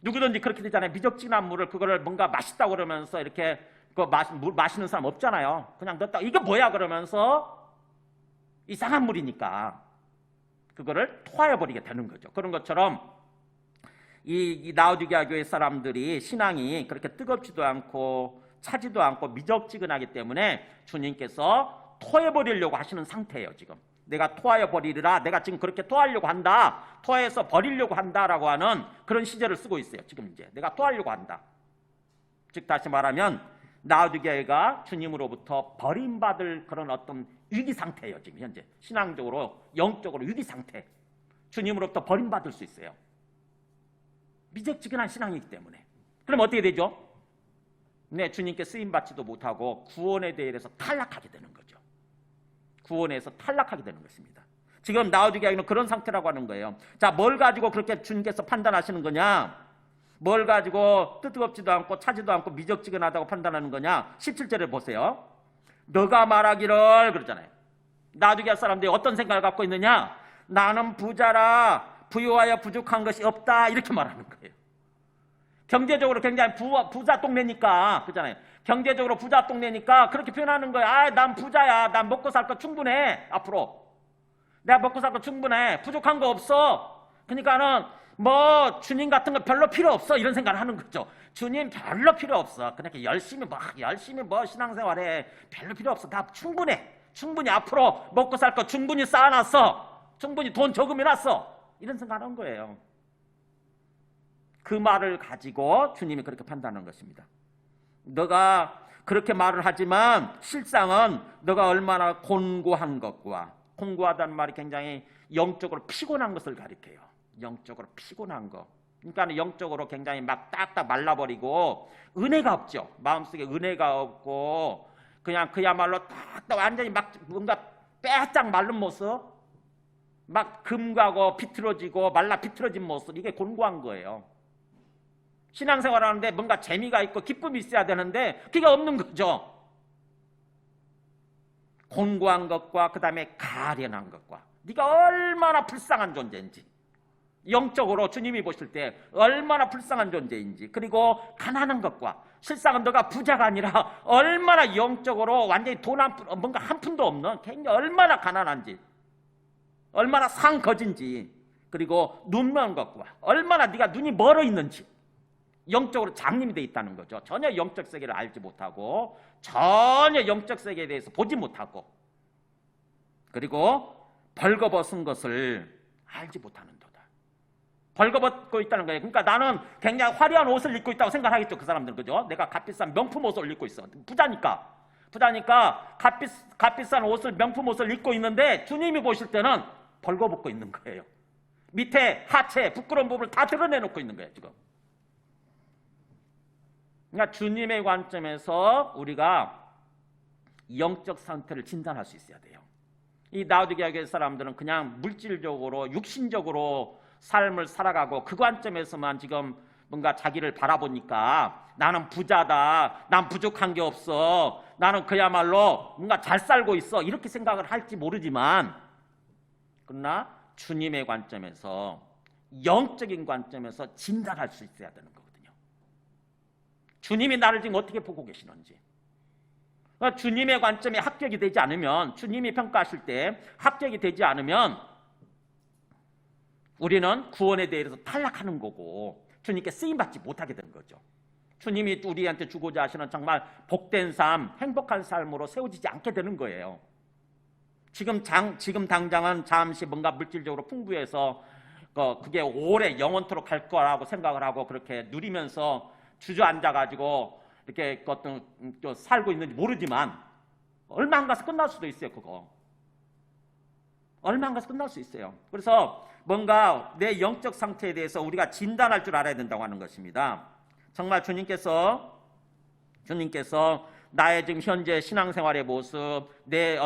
누구든지 그렇게 되잖아요. 미적지근한 물을 그거를 뭔가 맛있다고 그러면서 이렇게 물 마시는 사람 없잖아요. 그냥 넣었다 이게 뭐야 그러면서 이상한 물이니까 그거를 토하여 버리게 되는 거죠. 그런 것처럼 이 라우디게아 교회 사람들이 신앙이 그렇게 뜨겁지도 않고 차지도 않고 미적지근하기 때문에 주님께서 토해 버리려고 하시는 상태예요. 지금 내가 토하여 버리리라, 내가 지금 그렇게 토하려고 한다, 토해서 버리려고 한다라고 하는 그런 시제를 쓰고 있어요. 지금 이제 내가 토하려고 한다. 즉 다시 말하면 라우디게아가 주님으로부터 버림받을 그런 어떤 위기 상태예요. 지금 현재 신앙적으로 영적으로 위기 상태. 주님으로부터 버림받을 수 있어요. 미적지근한 신앙이기 때문에. 그럼 어떻게 되죠? 네, 주님께 쓰임받지도 못하고 구원에 대해서 탈락하게 되는 거죠. 구원에서 탈락하게 되는 것입니다. 지금 라우디게아는 그런 상태라고 하는 거예요. 자, 뭘 가지고 그렇게 주님께서 판단하시는 거냐? 뭘 가지고 뜨겁지도 않고 차지도 않고 미적지근하다고 판단하는 거냐? 17절에 보세요. 너가 말하기를 그러잖아요. 라우디게아 사람들이 어떤 생각을 갖고 있느냐? 나는 부자라 부유하여 부족한 것이 없다 이렇게 말하는 거예요. 경제적으로 굉장히 부자 동네니까 그렇잖아요. 경제적으로 부자 동네니까 그렇게 표현하는 거예요. 아, 난 부자야. 난 먹고 살 거 충분해. 앞으로 내가 먹고 살 거 충분해. 부족한 거 없어. 그러니까는 뭐 주님 같은 거 별로 필요 없어 이런 생각을 하는 거죠. 주님 별로 필요 없어. 그러니까 열심히 신앙생활해. 별로 필요 없어. 다 충분해. 충분히 앞으로 먹고 살 거 충분히 쌓아놨어. 충분히 돈 저금해놨어. 이런 생각을 한 거예요. 그 말을 가지고 주님이 그렇게 판단하는 것입니다. 너가 그렇게 말을 하지만 실상은 너가 얼마나 곤고한 것과, 곤고하다는 말이 굉장히 영적으로 피곤한 것을 가리켜요. 영적으로 피곤한 거. 그러니까 영적으로 굉장히 막 딱딱 말라버리고 은혜가 없죠. 마음속에 은혜가 없고 그냥 그야말로 딱딱 완전히 막 뭔가 빼짝 마른 모습, 막 금가고 비틀어지고 말라 비틀어진 모습, 이게 곤고한 거예요. 신앙생활 하는데 뭔가 재미가 있고 기쁨이 있어야 되는데 그게 없는 거죠. 곤고한 것과 그 다음에 가련한 것과, 네가 얼마나 불쌍한 존재인지, 영적으로 주님이 보실 때 얼마나 불쌍한 존재인지, 그리고 가난한 것과, 실상은 너가 부자가 아니라 얼마나 영적으로 완전히 뭔가 한 푼도 없는, 굉장히 얼마나 가난한지, 얼마나 상거진지, 그리고 눈먼 것과 얼마나 네가 눈이 멀어 있는지, 영적으로 장님이 돼 있다는 거죠. 전혀 영적 세계를 알지 못하고 전혀 영적 세계에 대해서 보지 못하고, 그리고 벌거벗은 것을 알지 못하는 도다. 벌거벗고 있다는 거예요. 그러니까 나는 굉장히 화려한 옷을 입고 있다고 생각하겠죠. 그 사람들은. 그죠? 내가 값비싼 명품 옷을 입고 있어. 부자니까 값비싼 옷을, 명품 옷을 입고 있는데 주님이 보실 때는 벌거벗고 있는 거예요. 밑에 하체 부끄러운 부분을 다 드러내놓고 있는 거예요. 지금. 그러니까 주님의 관점에서 우리가 영적 상태를 진단할 수 있어야 돼요. 이 라우디게아 교회 사람들은 그냥 물질적으로 육신적으로 삶을 살아가고 그 관점에서만 지금 뭔가 자기를 바라보니까 나는 부자다, 난 부족한 게 없어, 나는 그야말로 뭔가 잘 살고 있어 이렇게 생각을 할지 모르지만, 그러나 주님의 관점에서, 영적인 관점에서 진단할 수 있어야 되는 거거든요. 주님이 나를 지금 어떻게 보고 계시는지. 주님의 관점에 합격이 되지 않으면, 주님이 평가하실 때 합격이 되지 않으면 우리는 구원에 대해서 탈락하는 거고 주님께 쓰임받지 못하게 되는 거죠. 주님이 우리한테 주고자 하시는 정말 복된 삶, 행복한 삶으로 세워지지 않게 되는 거예요. 지금 당장은 잠시 뭔가 물질적으로 풍부해서 그게 오래 영원토록 갈 거라고 생각을 하고 그렇게 누리면서 주저앉아가지고 이렇게 어떤 살고 있는지 모르지만 얼마 안 가서 끝날 수도 있어요. 그거 얼마 안 가서 끝날 수 있어요. 그래서 뭔가 내 영적 상태에 대해서 우리가 진단할 줄 알아야 된다고 하는 것입니다. 정말 주님께서 나의 지금 현재 신앙생활의 모습, 내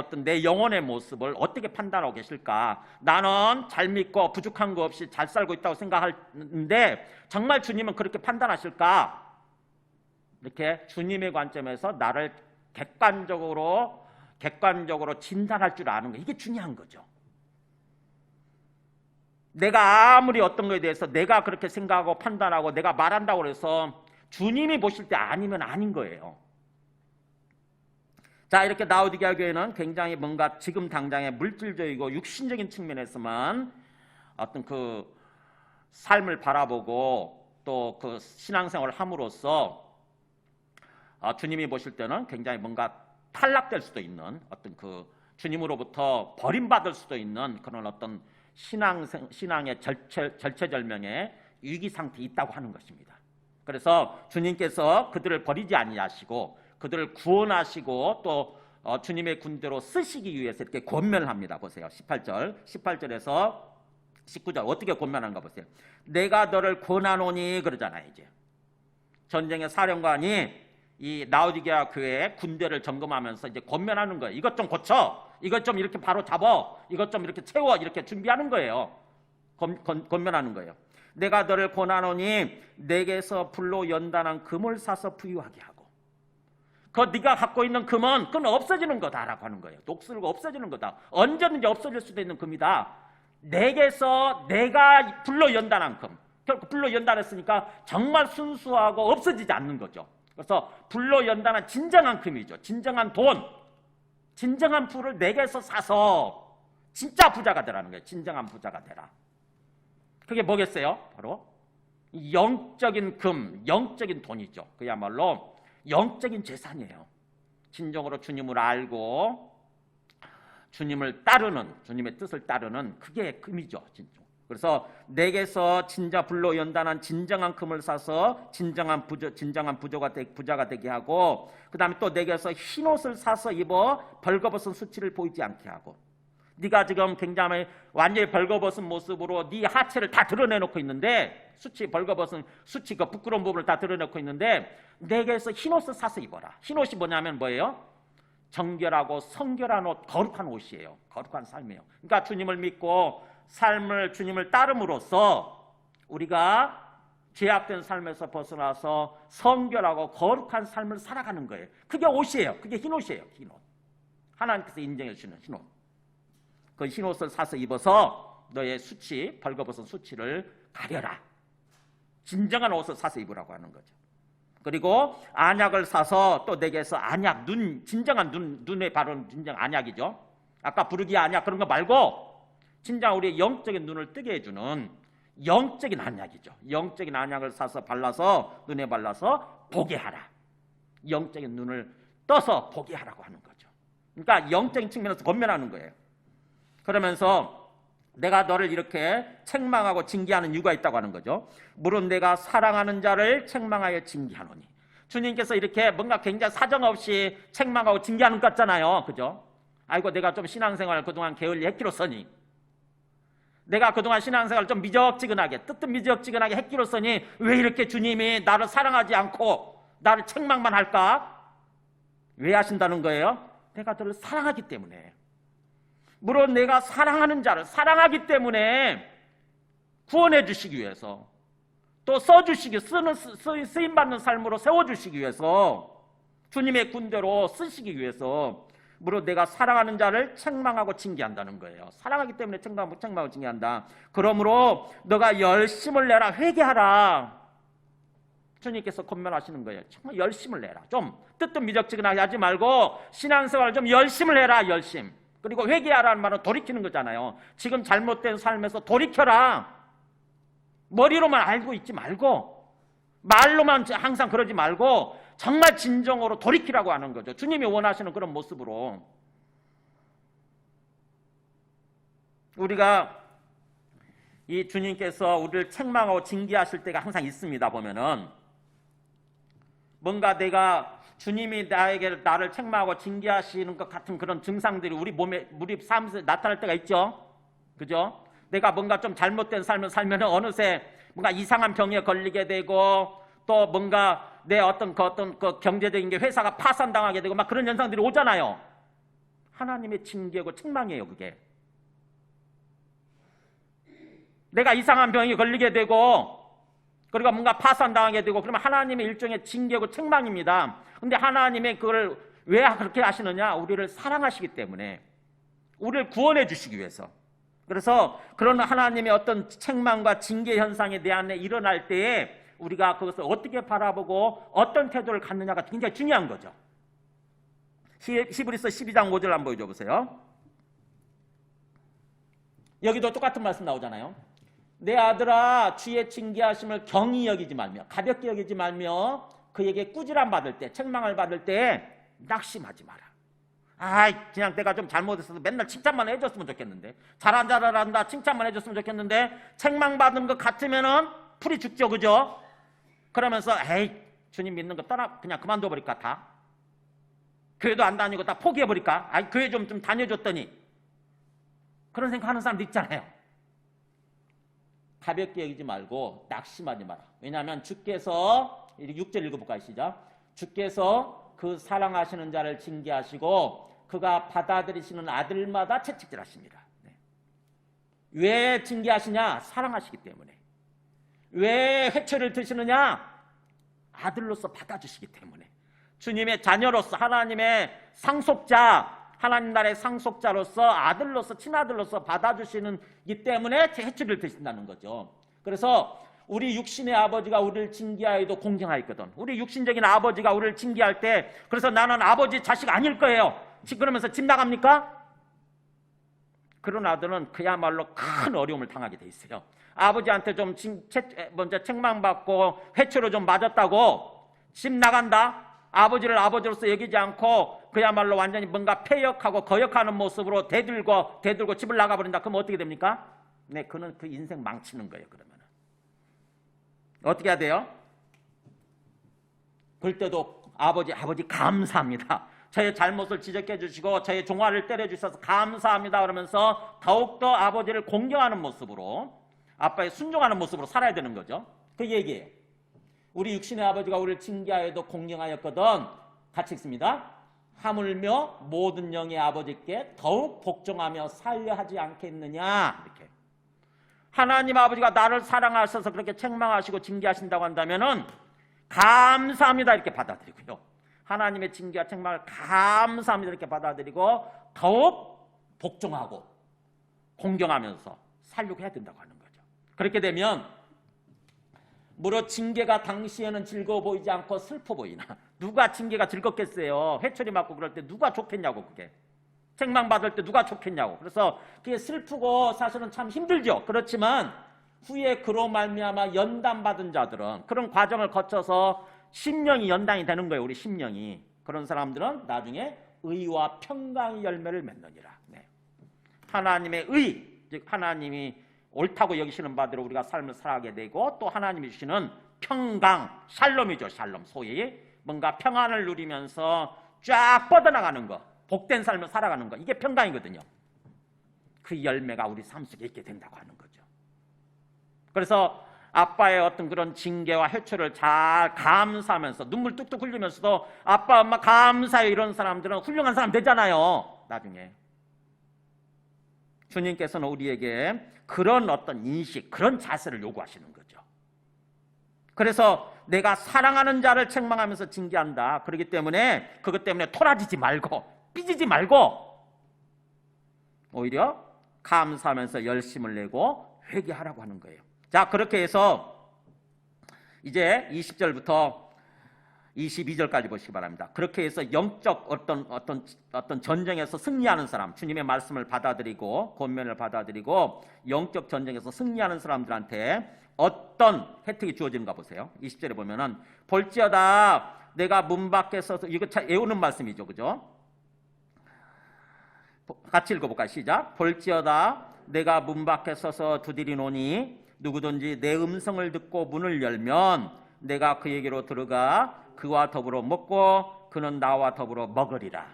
영혼의 모습을 어떻게 판단하고 계실까? 나는 잘 믿고 부족한 거 없이 잘 살고 있다고 생각하는데 정말 주님은 그렇게 판단하실까? 이렇게 주님의 관점에서 나를 객관적으로 진단할 줄 아는 거, 이게 중요한 거죠. 내가 아무리 어떤 거에 대해서 내가 그렇게 생각하고 판단하고 내가 말한다고 해서 주님이 보실 때 아니면 아닌 거예요. 자, 이렇게 라오디게아 교회는 굉장히 뭔가 지금 당장의 물질적이고 육신적인 측면에서만 어떤 그 삶을 바라보고 또 그 신앙생활을 함으로써 주님이 보실 때는 굉장히 뭔가 탈락될 수도 있는 어떤 그 주님으로부터 버림받을 수도 있는 그런 어떤 신앙의 절체절명의 위기 상태에 있다고 하는 것입니다. 그래서 주님께서 그들을 버리지 아니하시고 그들을 구원하시고 또 주님의 군대로 쓰시기 위해서 이렇게 권면을 합니다. 보세요. 18절에서 19절 어떻게 권면하는가 보세요. 내가 너를 권하노니 그러잖아요. 이제 전쟁의 사령관이 이 라오디게아 교회의 군대를 점검하면서 이제 권면하는 거예요. 이것 좀 고쳐, 이것 좀 이렇게 바로 잡아, 이것 좀 이렇게 채워, 이렇게 준비하는 거예요. 권면하는 거예요. 내가 너를 권하노니 내게서 불로 연단한 금을 사서 부유하게 하고, 그 네가 갖고 있는 금은 그건 없어지는 거다라고 하는 거예요. 녹슬고 없어지는 거다. 언제든지 없어질 수도 있는 금이다. 내게서 내가 불로 연단한 금, 결국 불로 연단했으니까 정말 순수하고 없어지지 않는 거죠. 그래서 불로 연단한 진정한 금이죠. 진정한 돈, 진정한 불을 내게서 사서 진짜 부자가 되라는 거예요. 진정한 부자가 되라. 그게 뭐겠어요? 바로 영적인 금, 영적인 돈이죠. 그야말로 영적인 재산이에요. 진정으로 주님을 알고 주님을 따르는, 주님의 뜻을 따르는 그게 금이죠. 진정. 그래서 내게서 진짜 불로 연단한 진정한 금을 사서 진정한 부자가 되게 하고, 그 다음에 또 내게서 흰옷을 사서 입어 벌거벗은 수치를 보이지 않게 하고, 네가 지금 굉장히 완전히 벌거벗은 모습으로 네 하체를 다 드러내놓고 있는데, 벌거벗은 수치 그 부끄러운 부분을 다 드러내놓고 있는데 내게서 흰옷을 사서 입어라. 흰옷이 뭐냐면 뭐예요? 정결하고 성결한 옷, 거룩한 옷이에요. 거룩한 삶이에요. 그러니까 주님을 믿고 주님을 따름으로써 우리가 죄악된 삶에서 벗어나서 성결하고 거룩한 삶을 살아가는 거예요. 그게 옷이에요. 그게 흰옷이에요. 흰옷. 하나님께서 인정해 주시는 흰옷. 그 흰옷을 사서 입어서 너의 벌거벗은 수치를 가려라. 진정한 옷을 사서 입으라고 하는 거죠. 그리고 안약을 사서 또 내게서 안약, 진정한 눈에 바르는 진정 안약이죠. 아까 부르기 안약 그런 거 말고 진정 우리의 영적인 눈을 뜨게 해주는 영적인 안약이죠. 영적인 안약을 사서 발라서 눈에 발라서 보게 하라. 영적인 눈을 떠서 보게 하라고 하는 거죠. 그러니까 영적인 측면에서 권면하는 거예요. 그러면서 내가 너를 이렇게 책망하고 징계하는 이유가 있다고 하는 거죠. 물은 내가 사랑하는 자를 책망하여 징계하노니. 주님께서 이렇게 뭔가 굉장히 사정없이 책망하고 징계하는 것 같잖아요. 그죠? 아이고 내가 좀 신앙생활 그동안 게을리했기로서니, 내가 그동안 신앙생활 좀 미적지근하게 했기로서니 왜 이렇게 주님이 나를 사랑하지 않고 나를 책망만 할까? 왜 하신다는 거예요? 내가 너를 사랑하기 때문에. 물론 내가 사랑하는 자를 사랑하기 때문에 구원해 주시기 위해서, 또 쓰임받는 삶으로 세워주시기 위해서, 주님의 군대로 쓰시기 위해서 물론 내가 사랑하는 자를 책망하고 징계한다는 거예요. 사랑하기 때문에 책망하고 징계한다. 그러므로 너가 열심을 내라. 회개하라. 주님께서 권면하시는 거예요. 정말 열심을 내라. 좀 뜨뜻미적지근하게 하지 말고 신앙생활 좀 열심을 해라. 열심. 그리고 회개하라는 말은 돌이키는 거잖아요. 지금 잘못된 삶에서 돌이켜라. 머리로만 알고 있지 말고, 말로만 항상 그러지 말고 정말 진정으로 돌이키라고 하는 거죠. 주님이 원하시는 그런 모습으로. 우리가 이 주님께서 우리를 책망하고 징계하실 때가 항상 있습니다. 보면은 뭔가 내가 주님이 나를 책망하고 징계하시는 것 같은 그런 증상들이 우리 몸에, 우리 삶에서 나타날 때가 있죠. 그죠? 내가 뭔가 좀 잘못된 삶을 살면 어느새 뭔가 이상한 병에 걸리게 되고, 또 뭔가 내 어떤 그 경제적인 게 회사가 파산당하게 되고 막 그런 현상들이 오잖아요. 하나님의 징계고 책망이에요, 그게. 내가 이상한 병에 걸리게 되고, 그리고 뭔가 파산당하게 되고, 그러면 하나님의 일종의 징계고 책망입니다. 근데 하나님의 그걸 왜 그렇게 하시느냐? 우리를 사랑하시기 때문에, 우리를 구원해 주시기 위해서. 그래서 그런 하나님의 어떤 책망과 징계 현상에 대한 일어날 때에 우리가 그것을 어떻게 바라보고 어떤 태도를 갖느냐가 굉장히 중요한 거죠. 히브리서 12장 5절 한번 보여줘 보세요. 여기도 똑같은 말씀 나오잖아요. 내 아들아, 주의 징계하심을 경히 여기지 말며, 가볍게 여기지 말며, 그에게 꾸지람 받을 때, 책망을 받을 때 낙심하지 마라. 그냥 내가 좀 잘못했어도 맨날 칭찬만 해줬으면 좋겠는데, 잘한다 칭찬만 해줬으면 좋겠는데, 책망받은 것 같으면은 풀이 죽죠, 그죠? 그러면서 주님 믿는 거 그냥 그만둬 버릴까, 다? 교회도 안 다니고 다 포기해 버릴까? 교회 좀 다녀줬더니. 그런 생각하는 사람도 있잖아요. 가볍게 여기지 말고 낙심하지 마라. 왜냐하면 주께서, 6절 읽어볼까요? 시작. 주께서 그 사랑하시는 자를 징계하시고 그가 받아들이시는 아들마다 채찍질하십니다. 왜 징계하시냐? 사랑하시기 때문에. 왜 회초를 드시느냐? 아들로서 받아주시기 때문에. 주님의 자녀로서, 하나님의 상속자, 하나님 나라의 상속자로서, 아들로서, 친아들로서 받아주시는 이 때문에 회초를 드신다는 거죠. 그래서 우리 육신의 아버지가 우리를 징계하여도 공경하였거든. 우리 육신적인 아버지가 우리를 징계할 때, 그래서 나는 아버지 자식 아닐 거예요, 그러면서 집 나갑니까? 그런 아들은 그야말로 큰 어려움을 당하게 돼 있어요. 아버지한테 좀 먼저 책망받고 회초로 좀 맞았다고 집 나간다? 아버지를 아버지로서 여기지 않고 그야말로 완전히 뭔가 폐역하고 거역하는 모습으로 대들고 집을 나가버린다. 그럼 어떻게 됩니까? 네, 그는 그 인생 망치는 거예요. 그러면 어떻게 해야 돼요? 그럴 때도 아버지 감사합니다. 저의 잘못을 지적해 주시고 저의 종아를 때려 주셔서 감사합니다. 그러면서 더욱더 아버지를 공경하는 모습으로, 아빠의 순종하는 모습으로 살아야 되는 거죠. 그 얘기예요. 우리 육신의 아버지가 우리를 징계하여도 공경하였거든. 같이 읽습니다. 하물며 모든 영의 아버지께 더욱 복종하며 살려 하지 않겠느냐. 이렇게. 하나님 아버지가 나를 사랑하셔서 그렇게 책망하시고 징계하신다고 한다면은 감사합니다 이렇게 받아들이고요. 하나님의 징계와 책망을 감사합니다 이렇게 받아들이고 더욱 복종하고 공경하면서 살려고 해야 된다고 하는 거죠. 그렇게 되면 무릇 징계가 당시에는 즐거워 보이지 않고 슬퍼 보이나. 누가 징계가 즐겁겠어요? 회초리 맞고 그럴 때 누가 좋겠냐고. 그게 책망받을 때 누가 좋겠냐고. 그래서 그게 슬프고 사실은 참 힘들죠. 그렇지만 후에 그로 말미암아 연단받은 자들은, 그런 과정을 거쳐서 심령이 연단이 되는 거예요. 우리 심령이. 그런 사람들은 나중에 의와 평강의 열매를 맺느니라. 네. 하나님의 의, 즉 하나님이 옳다고 여기시는 바대로 우리가 삶을 살아가게 되고, 또 하나님이 주시는 평강, 샬롬이죠. 샬롬. 소위 뭔가 평안을 누리면서 쫙 뻗어나가는 거, 복된 삶을 살아가는 거, 이게 평강이거든요. 그 열매가 우리 삶 속에 있게 된다고 하는 거죠. 그래서 아빠의 어떤 그런 징계와 회초를 잘 감사하면서 눈물 뚝뚝 흘리면서도 아빠 엄마 감사해요, 이런 사람들은 훌륭한 사람 되잖아요. 나중에 주님께서는 우리에게 그런 어떤 인식, 그런 자세를 요구하시는 거죠. 그래서 내가 사랑하는 자를 책망하면서 징계한다. 그렇기 때문에 그것 때문에 토라지지 말고 삐지지 말고 오히려 감사하면서 열심을 내고 회개하라고 하는 거예요. 자, 그렇게 해서 이제 20절부터 22절까지 보시기 바랍니다. 그렇게 해서 영적 어떤 전쟁에서 승리하는 사람, 주님의 말씀을 받아들이고 권면을 받아들이고 영적 전쟁에서 승리하는 사람들한테 어떤 혜택이 주어지는가 보세요. 20절에 보면은 볼지어다 내가 문 밖에 서서, 이거 참 애우는 말씀이죠, 그죠? 같이 읽어볼까요? 시작. 볼지어다 내가 문 밖에 서서 두드리노니 누구든지 내 음성을 듣고 문을 열면 내가 그에게로 들어가 그와 더불어 먹고 그는 나와 더불어 먹으리라.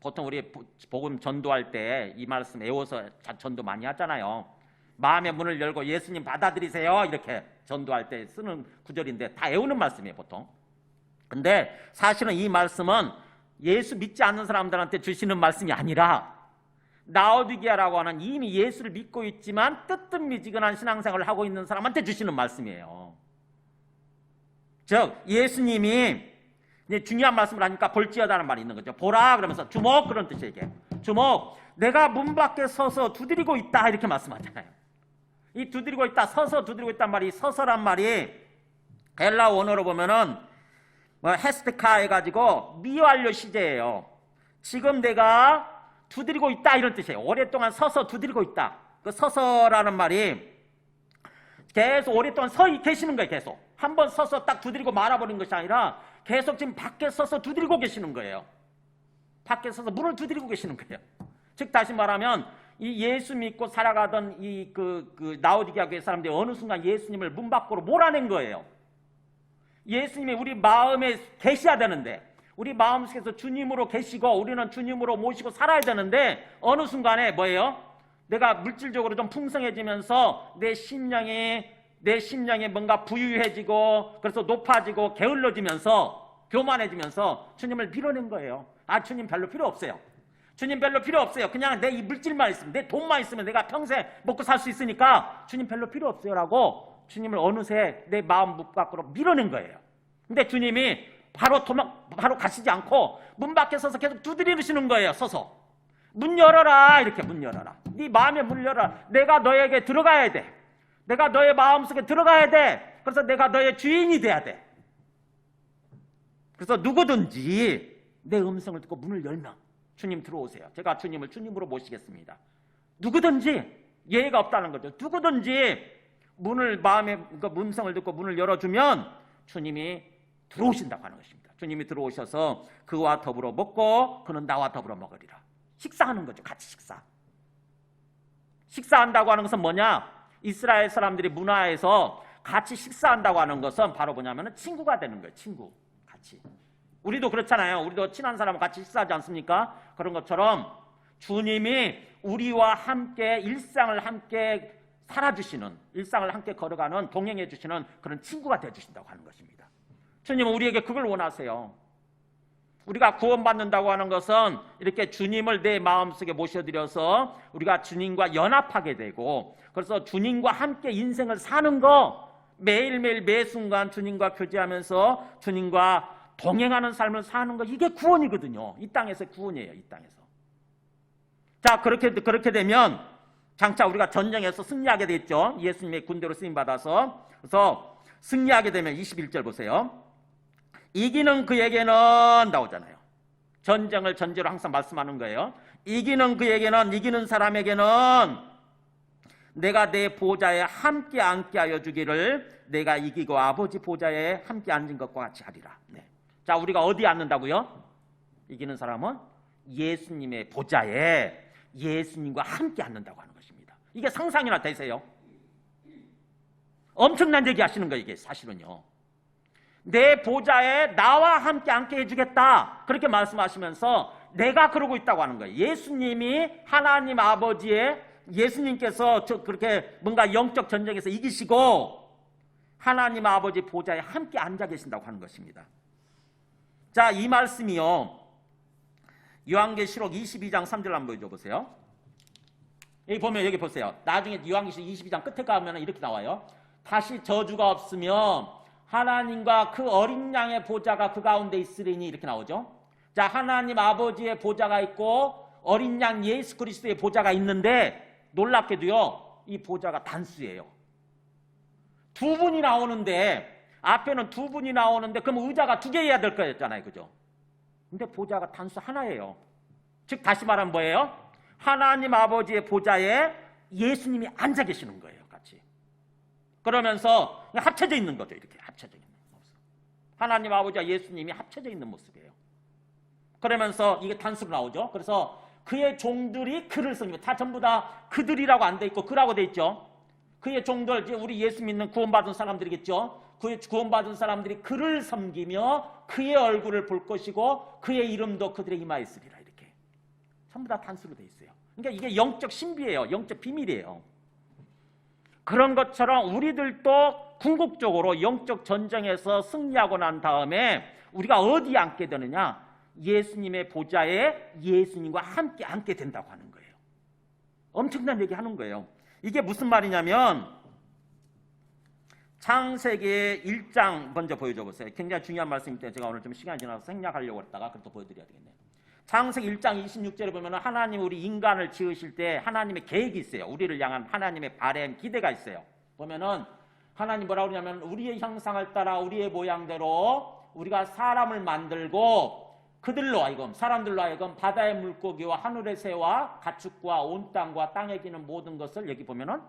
보통 우리 복음 전도할 때 이 말씀 외워서 전도 많이 하잖아요. 마음의 문을 열고 예수님 받아들이세요 이렇게 전도할 때 쓰는 구절인데 다 외우는 말씀이에요 보통. 근데 사실은 이 말씀은 예수 믿지 않는 사람들한테 주시는 말씀이 아니라 라오디게아라고 하는 이미 예수를 믿고 있지만 뜨뜻미지근한 신앙생활을 하고 있는 사람한테 주시는 말씀이에요. 즉 예수님이 이제 중요한 말씀을 하니까 볼지어다는 말이 있는 거죠. 보라 그러면서 주목 그런 뜻이에요. 이게 주목, 내가 문 밖에 서서 두드리고 있다 이렇게 말씀하잖아요. 이 두드리고 있다, 서서 두드리고 있단 말이, 서서란 말이 헬라 원어로 보면은 헤스테카 해가지고 미완료 시제예요. 지금 내가 두드리고 있다 이런 뜻이에요. 오랫동안 서서 두드리고 있다. 그 서서라는 말이 계속 오랫동안 서 계시는 거예요. 계속 한번 서서 딱 두드리고 말아버린 것이 아니라 계속 지금 밖에 서서 두드리고 계시는 거예요. 밖에 서서 문을 두드리고 계시는 거예요. 즉 다시 말하면 이 예수 믿고 살아가던 이 라오디게아 교회 사람들이 어느 순간 예수님을 문 밖으로 몰아낸 거예요. 예수님이 우리 마음에 계셔야 되는데, 우리 마음속에서 주님으로 계시고 우리는 주님으로 모시고 살아야 되는데 어느 순간에 뭐예요? 내가 물질적으로 좀 풍성해지면서 내 심령이 뭔가 부유해지고 그래서 높아지고 게을러지면서 교만해지면서 주님을 밀어낸 거예요. 아, 주님 별로 필요 없어요. 주님 별로 필요 없어요. 그냥 내 이 물질만 있으면, 내 돈만 있으면 내가 평생 먹고 살 수 있으니까 주님 별로 필요 없어요 라고 주님을 어느새 내 마음 밖으로 밀어낸 거예요. 근데 주님이 바로 가시지 않고 문 밖에 서서 계속 두드리시는 거예요. 서서 문 열어라 이렇게, 문 열어라, 네 마음의 문을 열어라. 내가 너에게 들어가야 돼. 내가 너의 마음속에 들어가야 돼. 그래서 내가 너의 주인이 돼야 돼. 그래서 누구든지 내 음성을 듣고 문을 열면 주님 들어오세요. 제가 주님을 주님으로 모시겠습니다. 누구든지, 예의가 없다는 거죠. 누구든지 문을, 마음의 음성을 듣고 문을 열어주면 주님이 들어오신다고 하는 것입니다. 주님이 들어오셔서 그와 더불어 먹고 그는 나와 더불어 먹으리라. 식사하는 거죠. 같이 식사. 식사한다고 하는 것은 뭐냐? 이스라엘 사람들이 문화에서 같이 식사한다고 하는 것은 바로 뭐냐면 친구가 되는 거예요. 친구. 같이. 우리도 그렇잖아요. 우리도 친한 사람과 같이 식사하지 않습니까? 그런 것처럼 주님이 우리와 함께 일상을 함께 살아주시는, 일상을 함께 걸어가는, 동행해 주시는 그런 친구가 되어주신다고 하는 것입니다. 주님은 우리에게 그걸 원하세요. 우리가 구원받는다고 하는 것은 이렇게 주님을 내 마음속에 모셔드려서 우리가 주님과 연합하게 되고, 그래서 주님과 함께 인생을 사는 거, 매일매일 매 순간 주님과 교제하면서 주님과 동행하는 삶을 사는 거, 이게 구원이거든요. 이 땅에서 구원이에요. 이 땅에서. 자, 그렇게 되면 장차 우리가 전쟁에서 승리하게 됐죠. 예수님의 군대로 쓰임받아서. 그래서 승리하게 되면 21절 보세요. 이기는 그에게는, 나오잖아요. 전쟁을 전제로 항상 말씀하는 거예요. 이기는 그에게는, 이기는 사람에게는 내가 내 보좌에 함께 앉게 하여 주기를, 내가 이기고 아버지 보좌에 함께 앉은 것과 같이 하리라. 네. 자, 우리가 어디 앉는다고요? 이기는 사람은 예수님의 보좌에 예수님과 함께 앉는다고 하는 것입니다. 이게 상상이나 되세요? 엄청난 얘기 하시는 거예요. 이게 사실은요. 내 보좌에 나와 함께 앉게 해주겠다, 그렇게 말씀하시면서 내가 그러고 있다고 하는 거예요. 예수님이 하나님 아버지의, 예수님께서 그렇게 뭔가 영적 전쟁에서 이기시고 하나님 아버지 보좌에 함께 앉아 계신다고 하는 것입니다. 자, 이 말씀이요, 요한계시록 22장 3절 한번 보여줘 보세요. 여기 보면, 여기 보세요. 나중에 요한계시록 22장 끝에 가면 이렇게 나와요. 다시 저주가 없으면 하나님과 그 어린 양의 보좌가 그 가운데 있으리니, 이렇게 나오죠. 자, 하나님 아버지의 보좌가 있고 어린 양 예수 그리스도의 보좌가 있는데, 놀랍게도요, 이 보좌가 단수예요. 두 분이 나오는데, 앞에는 두 분이 나오는데 그럼 의자가 두 개여야 될 거였잖아요. 그죠? 근데 보좌가 단수 하나예요. 즉 다시 말하면 뭐예요? 하나님 아버지의 보좌에 예수님이 앉아 계시는 거예요. 같이. 그러면서 합쳐져 있는 거죠. 이렇게 합쳐져 있는 모습. 하나님 아버지와 예수님이 합쳐져 있는 모습이에요. 그러면서 이게 단수로 나오죠. 그래서 그의 종들이 그를 섬기며, 다 전부 다 그들이라고 안 돼 있고 그라고 돼 있죠. 그의 종들, 이제 우리 예수 믿는 구원받은 사람들이겠죠. 그의 구원받은 사람들이 그를 섬기며 그의 얼굴을 볼 것이고 그의 이름도 그들의 이마에 있으리라. 이렇게 전부 다 단수로 돼 있어요. 그러니까 이게 영적 신비예요. 영적 비밀이에요. 그런 것처럼 우리들도 궁극적으로 영적 전쟁에서 승리하고 난 다음에 우리가 어디에 앉게 되느냐? 예수님의 보좌에 예수님과 함께 앉게 된다고 하는 거예요. 엄청난 얘기 하는 거예요. 이게 무슨 말이냐면 창세기 1장 먼저 보여줘 보세요. 굉장히 중요한 말씀이기 때문에 제가 오늘 좀 시간이 지나서 생략하려고 했다가 그래도 보여드려야 되겠네요. 창세기 1장 26절에 보면 하나님 우리 인간을 지으실 때 하나님의 계획이 있어요. 우리를 향한 하나님의 바램, 기대가 있어요. 보면은 하나님 뭐라고 그러냐면 우리의 형상을 따라 우리의 모양대로 우리가 사람을 만들고 그들로 하여금, 사람들로 하여금 바다의 물고기와 하늘의 새와 가축과 온 땅과 땅에 기는 모든 것을 여기 보면은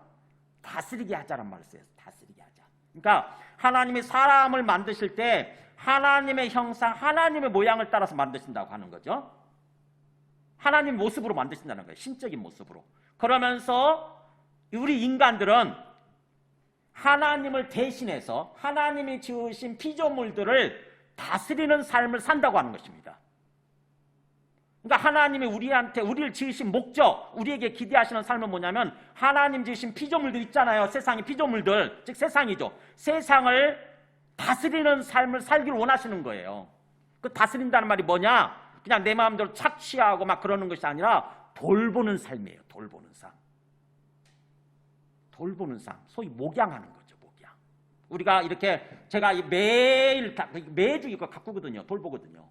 다스리게 하자란 말을 써요. 다스리게 하자. 그러니까 하나님이 사람을 만드실 때 하나님의 형상, 하나님의 모양을 따라서 만드신다고 하는 거죠. 하나님 모습으로 만드신다는 거예요. 신적인 모습으로. 그러면서 우리 인간들은 하나님을 대신해서 하나님이 지으신 피조물들을 다스리는 삶을 산다고 하는 것입니다. 그러니까 하나님이 우리한테 우리를 지으신 목적, 우리에게 기대하시는 삶은 뭐냐면 하나님 지으신 피조물들 있잖아요. 세상의 피조물들, 즉 세상이죠. 세상을 다스리는 삶을 살기를 원하시는 거예요. 그 다스린다는 말이 뭐냐? 그냥 내 마음대로 착취하고 막 그러는 것이 아니라 돌보는 삶이에요. 돌보는 삶. 돌보는 삶. 소위 목양하는 거죠. 목양. 우리가 이렇게 제가 매주 이거 가꾸거든요. 돌보거든요.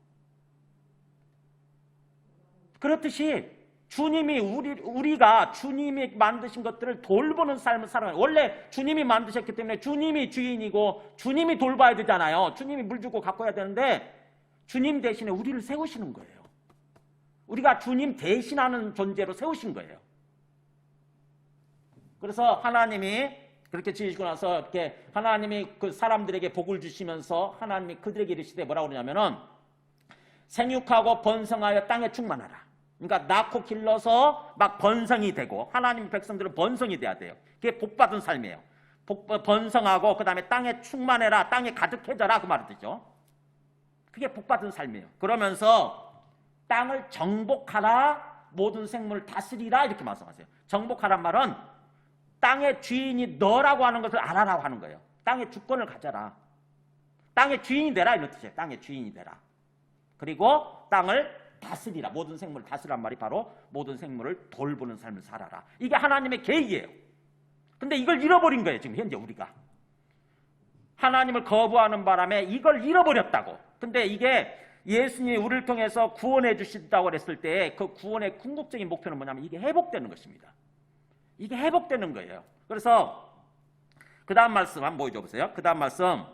그렇듯이 주님이 우리가 주님이 만드신 것들을 돌보는 삶을 살아가요. 원래 주님이 만드셨기 때문에 주님이 주인이고 주님이 돌봐야 되잖아요. 주님이 물 주고 가꿔야 되는데 주님 대신에 우리를 세우시는 거예요. 우리가 주님 대신하는 존재로 세우신 거예요. 그래서 하나님이 그렇게 지으시고 나서 이렇게 하나님이 그 사람들에게 복을 주시면서 하나님이 그들에게 이르시되 뭐라고 그러냐면은 생육하고 번성하여 땅에 충만하라. 그러니까 낳고 길러서 막 번성이 되고 하나님 백성들은 번성이 돼야 돼요. 그게 복받은 삶이에요. 번성하고 그 다음에 땅에 충만해라, 땅에 가득해져라 그 말을 듣죠. 그게 복받은 삶이에요. 그러면서 땅을 정복하라, 모든 생물을 다스리라 이렇게 말씀하세요. 정복하란 말은 땅의 주인이 너라고 하는 것을 알아라고 하는 거예요. 땅의 주권을 가져라. 땅의 주인이 되라 이런 뜻이에요. 땅의 주인이 되라. 그리고 땅을 다스리라. 모든 생물을 다스리란 말이 바로 모든 생물을 돌보는 삶을 살아라. 이게 하나님의 계획이에요. 근데 이걸 잃어버린 거예요. 지금 현재 우리가. 하나님을 거부하는 바람에 이걸 잃어버렸다고. 근데 이게 예수님이 우리를 통해서 구원해 주신다고 했을 때 그 구원의 궁극적인 목표는 뭐냐면 이게 회복되는 것입니다. 이게 회복되는 거예요. 그래서 그 다음 말씀 한번 보여줘 보세요. 그 다음 말씀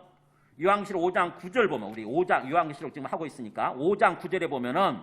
요한계시록 5장 9절 보면 우리 5장 요한계시록 지금 하고 있으니까 5장 9절에 보면은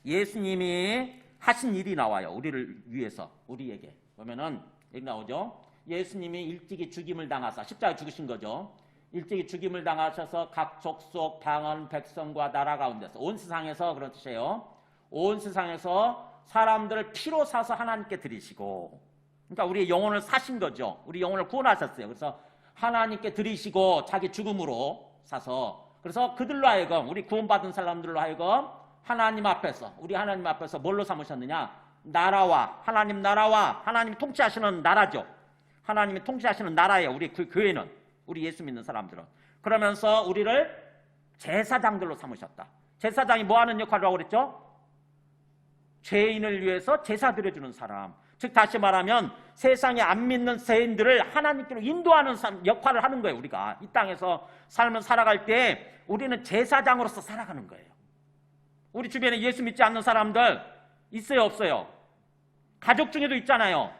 예수님이 하신 일이 나와요. 우리를 위해서 우리에게 보면은 여기 나오죠. 예수님이 일찍이 죽임을 당하사 십자가에 죽으신 거죠. 일찍이 죽임을 당하셔서 각 족속 방언 백성과 나라 가운데서 온 세상에서 그런 뜻이에요. 온 세상에서 사람들을 피로 사서 하나님께 드리시고 그러니까 우리의 영혼을 사신 거죠. 우리 영혼을 구원하셨어요. 그래서 하나님께 드리시고 자기 죽음으로 사서 그래서 그들로 하여금 우리 구원받은 사람들로 하여금 하나님 앞에서 우리 하나님 앞에서 뭘로 삼으셨느냐? 나라와 하나님 나라와 하나님이 통치하시는 나라죠. 하나님이 통치하시는 나라예요. 우리 그 교회는 우리 예수 믿는 사람들은 그러면서 우리를 제사장들로 삼으셨다. 제사장이 뭐 하는 역할을 하고 그랬죠? 죄인을 위해서 제사 드려주는 사람. 즉 다시 말하면 세상에 안 믿는 죄인들을 하나님께로 인도하는 역할을 하는 거예요. 우리가 이 땅에서 삶을 살아갈 때 우리는 제사장으로서 살아가는 거예요. 우리 주변에 예수 믿지 않는 사람들 있어요 없어요? 가족 중에도 있잖아요.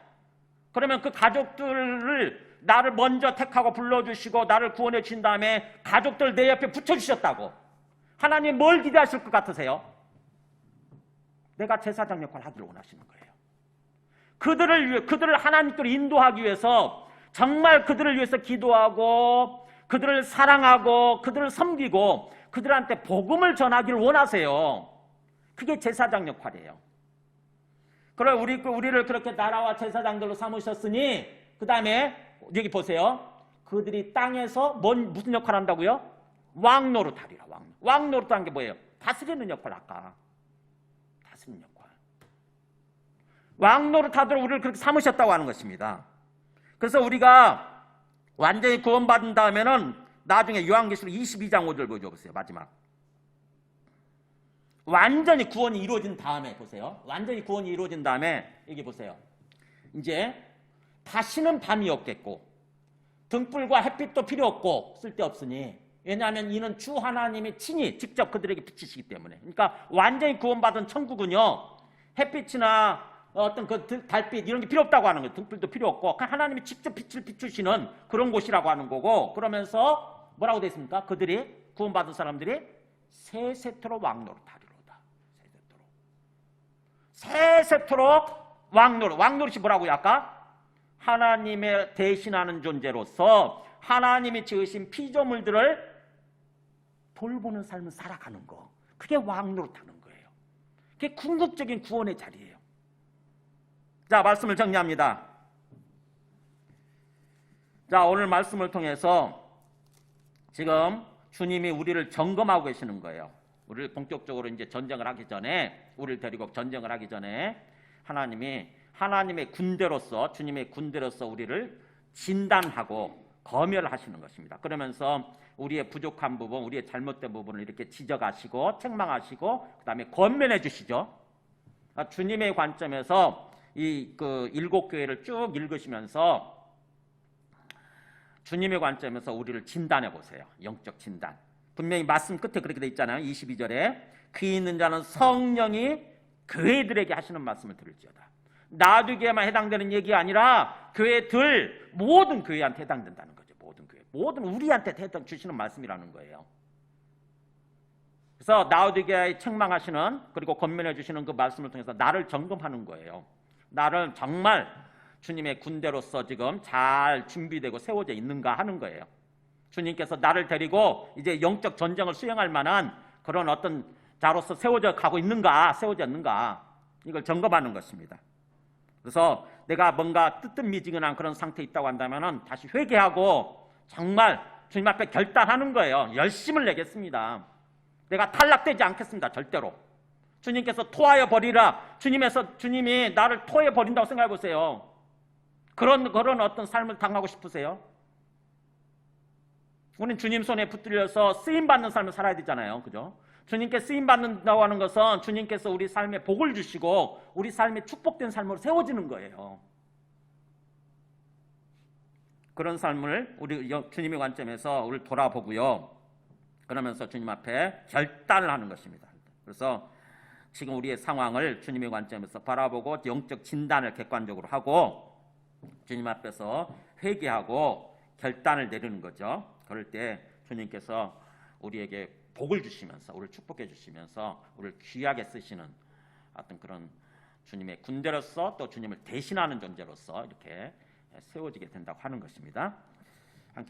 그러면 그 가족들을 나를 먼저 택하고 불러주시고 나를 구원해 주신 다음에 가족들 내 옆에 붙여주셨다고. 하나님 뭘 기대하실 것 같으세요? 내가 제사장 역할을 하기를 원하시는 거예요. 그들을 하나님께로 인도하기 위해서 정말 그들을 위해서 기도하고 그들을 사랑하고 그들을 섬기고 그들한테 복음을 전하기를 원하세요. 그게 제사장 역할이에요. 그래 우리를 그렇게 나라와 제사장들로 삼으셨으니 그 다음에 여기 보세요. 그들이 땅에서 무슨 역할을 한다고요? 왕 노릇하리라. 왕 노릇하는 게 뭐예요? 다스리는 역할. 아까 다스리는 역할. 왕 노릇하도록 우리를 그렇게 삼으셨다고 하는 것입니다. 그래서 우리가 완전히 구원받은 다음에는 나중에 요한계시록 22장 5절 보여주세요. 마지막. 완전히 구원이 이루어진 다음에 보세요. 완전히 구원이 이루어진 다음에 여기 보세요. 이제 다시는 밤이 없겠고 등불과 햇빛도 필요 없고 쓸데없으니 왜냐하면 이는 주 하나님이 친히 직접 그들에게 비치시기 때문에. 그러니까 완전히 구원받은 천국은요 햇빛이나 어떤 그 달빛 이런 게 필요 없다고 하는 거예요. 등불도 필요 없고 하나님이 직접 빛을 비추시는 그런 곳이라고 하는 거고 그러면서 뭐라고 되어 있습니까? 그들이 구원받은 사람들이 세세토록 왕노릇하리로다. 세세토록 왕노릇. 왕노릇이 뭐라고요? 아까 하나님의 대신하는 존재로서 하나님이 지으신 피조물들을 돌보는 삶을 살아가는 거. 그게 왕노릇하는 거예요. 그게 궁극적인 구원의 자리예요. 자, 말씀을 정리합니다. 자, 오늘 말씀을 통해서 지금 주님이 우리를 점검하고 계시는 거예요. 우리를 본격적으로 이제 전쟁을 하기 전에, 우리를 데리고 전쟁을 하기 전에 하나님이 하나님의 군대로서, 주님의 군대로서 우리를 진단하고 검열하시는 것입니다. 그러면서 우리의 부족한 부분, 우리의 잘못된 부분을 이렇게 지적하시고 책망하시고 그 다음에 권면해 주시죠. 주님의 관점에서 이 일곱 교회를 쭉 읽으시면서 주님의 관점에서 우리를 진단해 보세요. 영적 진단. 분명히 말씀 끝에 그렇게 돼 있잖아요. 22절에 귀 있는 자는 성령이 교회들에게 하시는 말씀을 들을지어다. 나주교회만 해당되는 얘기가 아니라 교회들 모든 교회한테 해당된다는 거죠. 모든 교회, 모든 우리한테 해당 주시는 말씀이라는 거예요. 그래서 라오디게아에 책망하시는 그리고 권면해 주시는 그 말씀을 통해서 나를 점검하는 거예요. 나를 정말 주님의 군대로서 지금 잘 준비되고 세워져 있는가 하는 거예요. 주님께서 나를 데리고 이제 영적 전쟁을 수행할 만한 그런 어떤 자로서 세워져 가고 있는가, 세워져 있는가 이걸 점검하는 것입니다. 그래서 내가 뭔가 뜨뜻미지근한 그런 상태에 있다고 한다면 다시 회개하고 정말 주님 앞에 결단하는 거예요. 열심을 내겠습니다. 내가 탈락되지 않겠습니다. 절대로. 주님께서 토하여 버리라. 주님이 나를 토해 버린다고 생각해 보세요. 그런 어떤 삶을 당하고 싶으세요? 우리는 주님 손에 붙들려서 쓰임받는 삶을 살아야 되잖아요. 그죠? 주님께 쓰임받는다고 하는 것은 주님께서 우리 삶에 복을 주시고 우리 삶에 축복된 삶으로 세워지는 거예요. 그런 삶을 우리 주님의 관점에서 우리를 돌아보고요. 그러면서 주님 앞에 결단을 하는 것입니다. 그래서 지금 우리의 상황을 주님의 관점에서 바라보고 영적 진단을 객관적으로 하고 주님 앞에서 회개하고 결단을 내리는 거죠. 그럴 때 주님께서 우리에게 복을 주시면서 우리를 축복해 주시면서 우리를 귀하게 쓰시는 어떤 그런 주님의 군대로서 또 주님을 대신하는 존재로서 이렇게 세워지게 된다고 하는 것입니다. 함께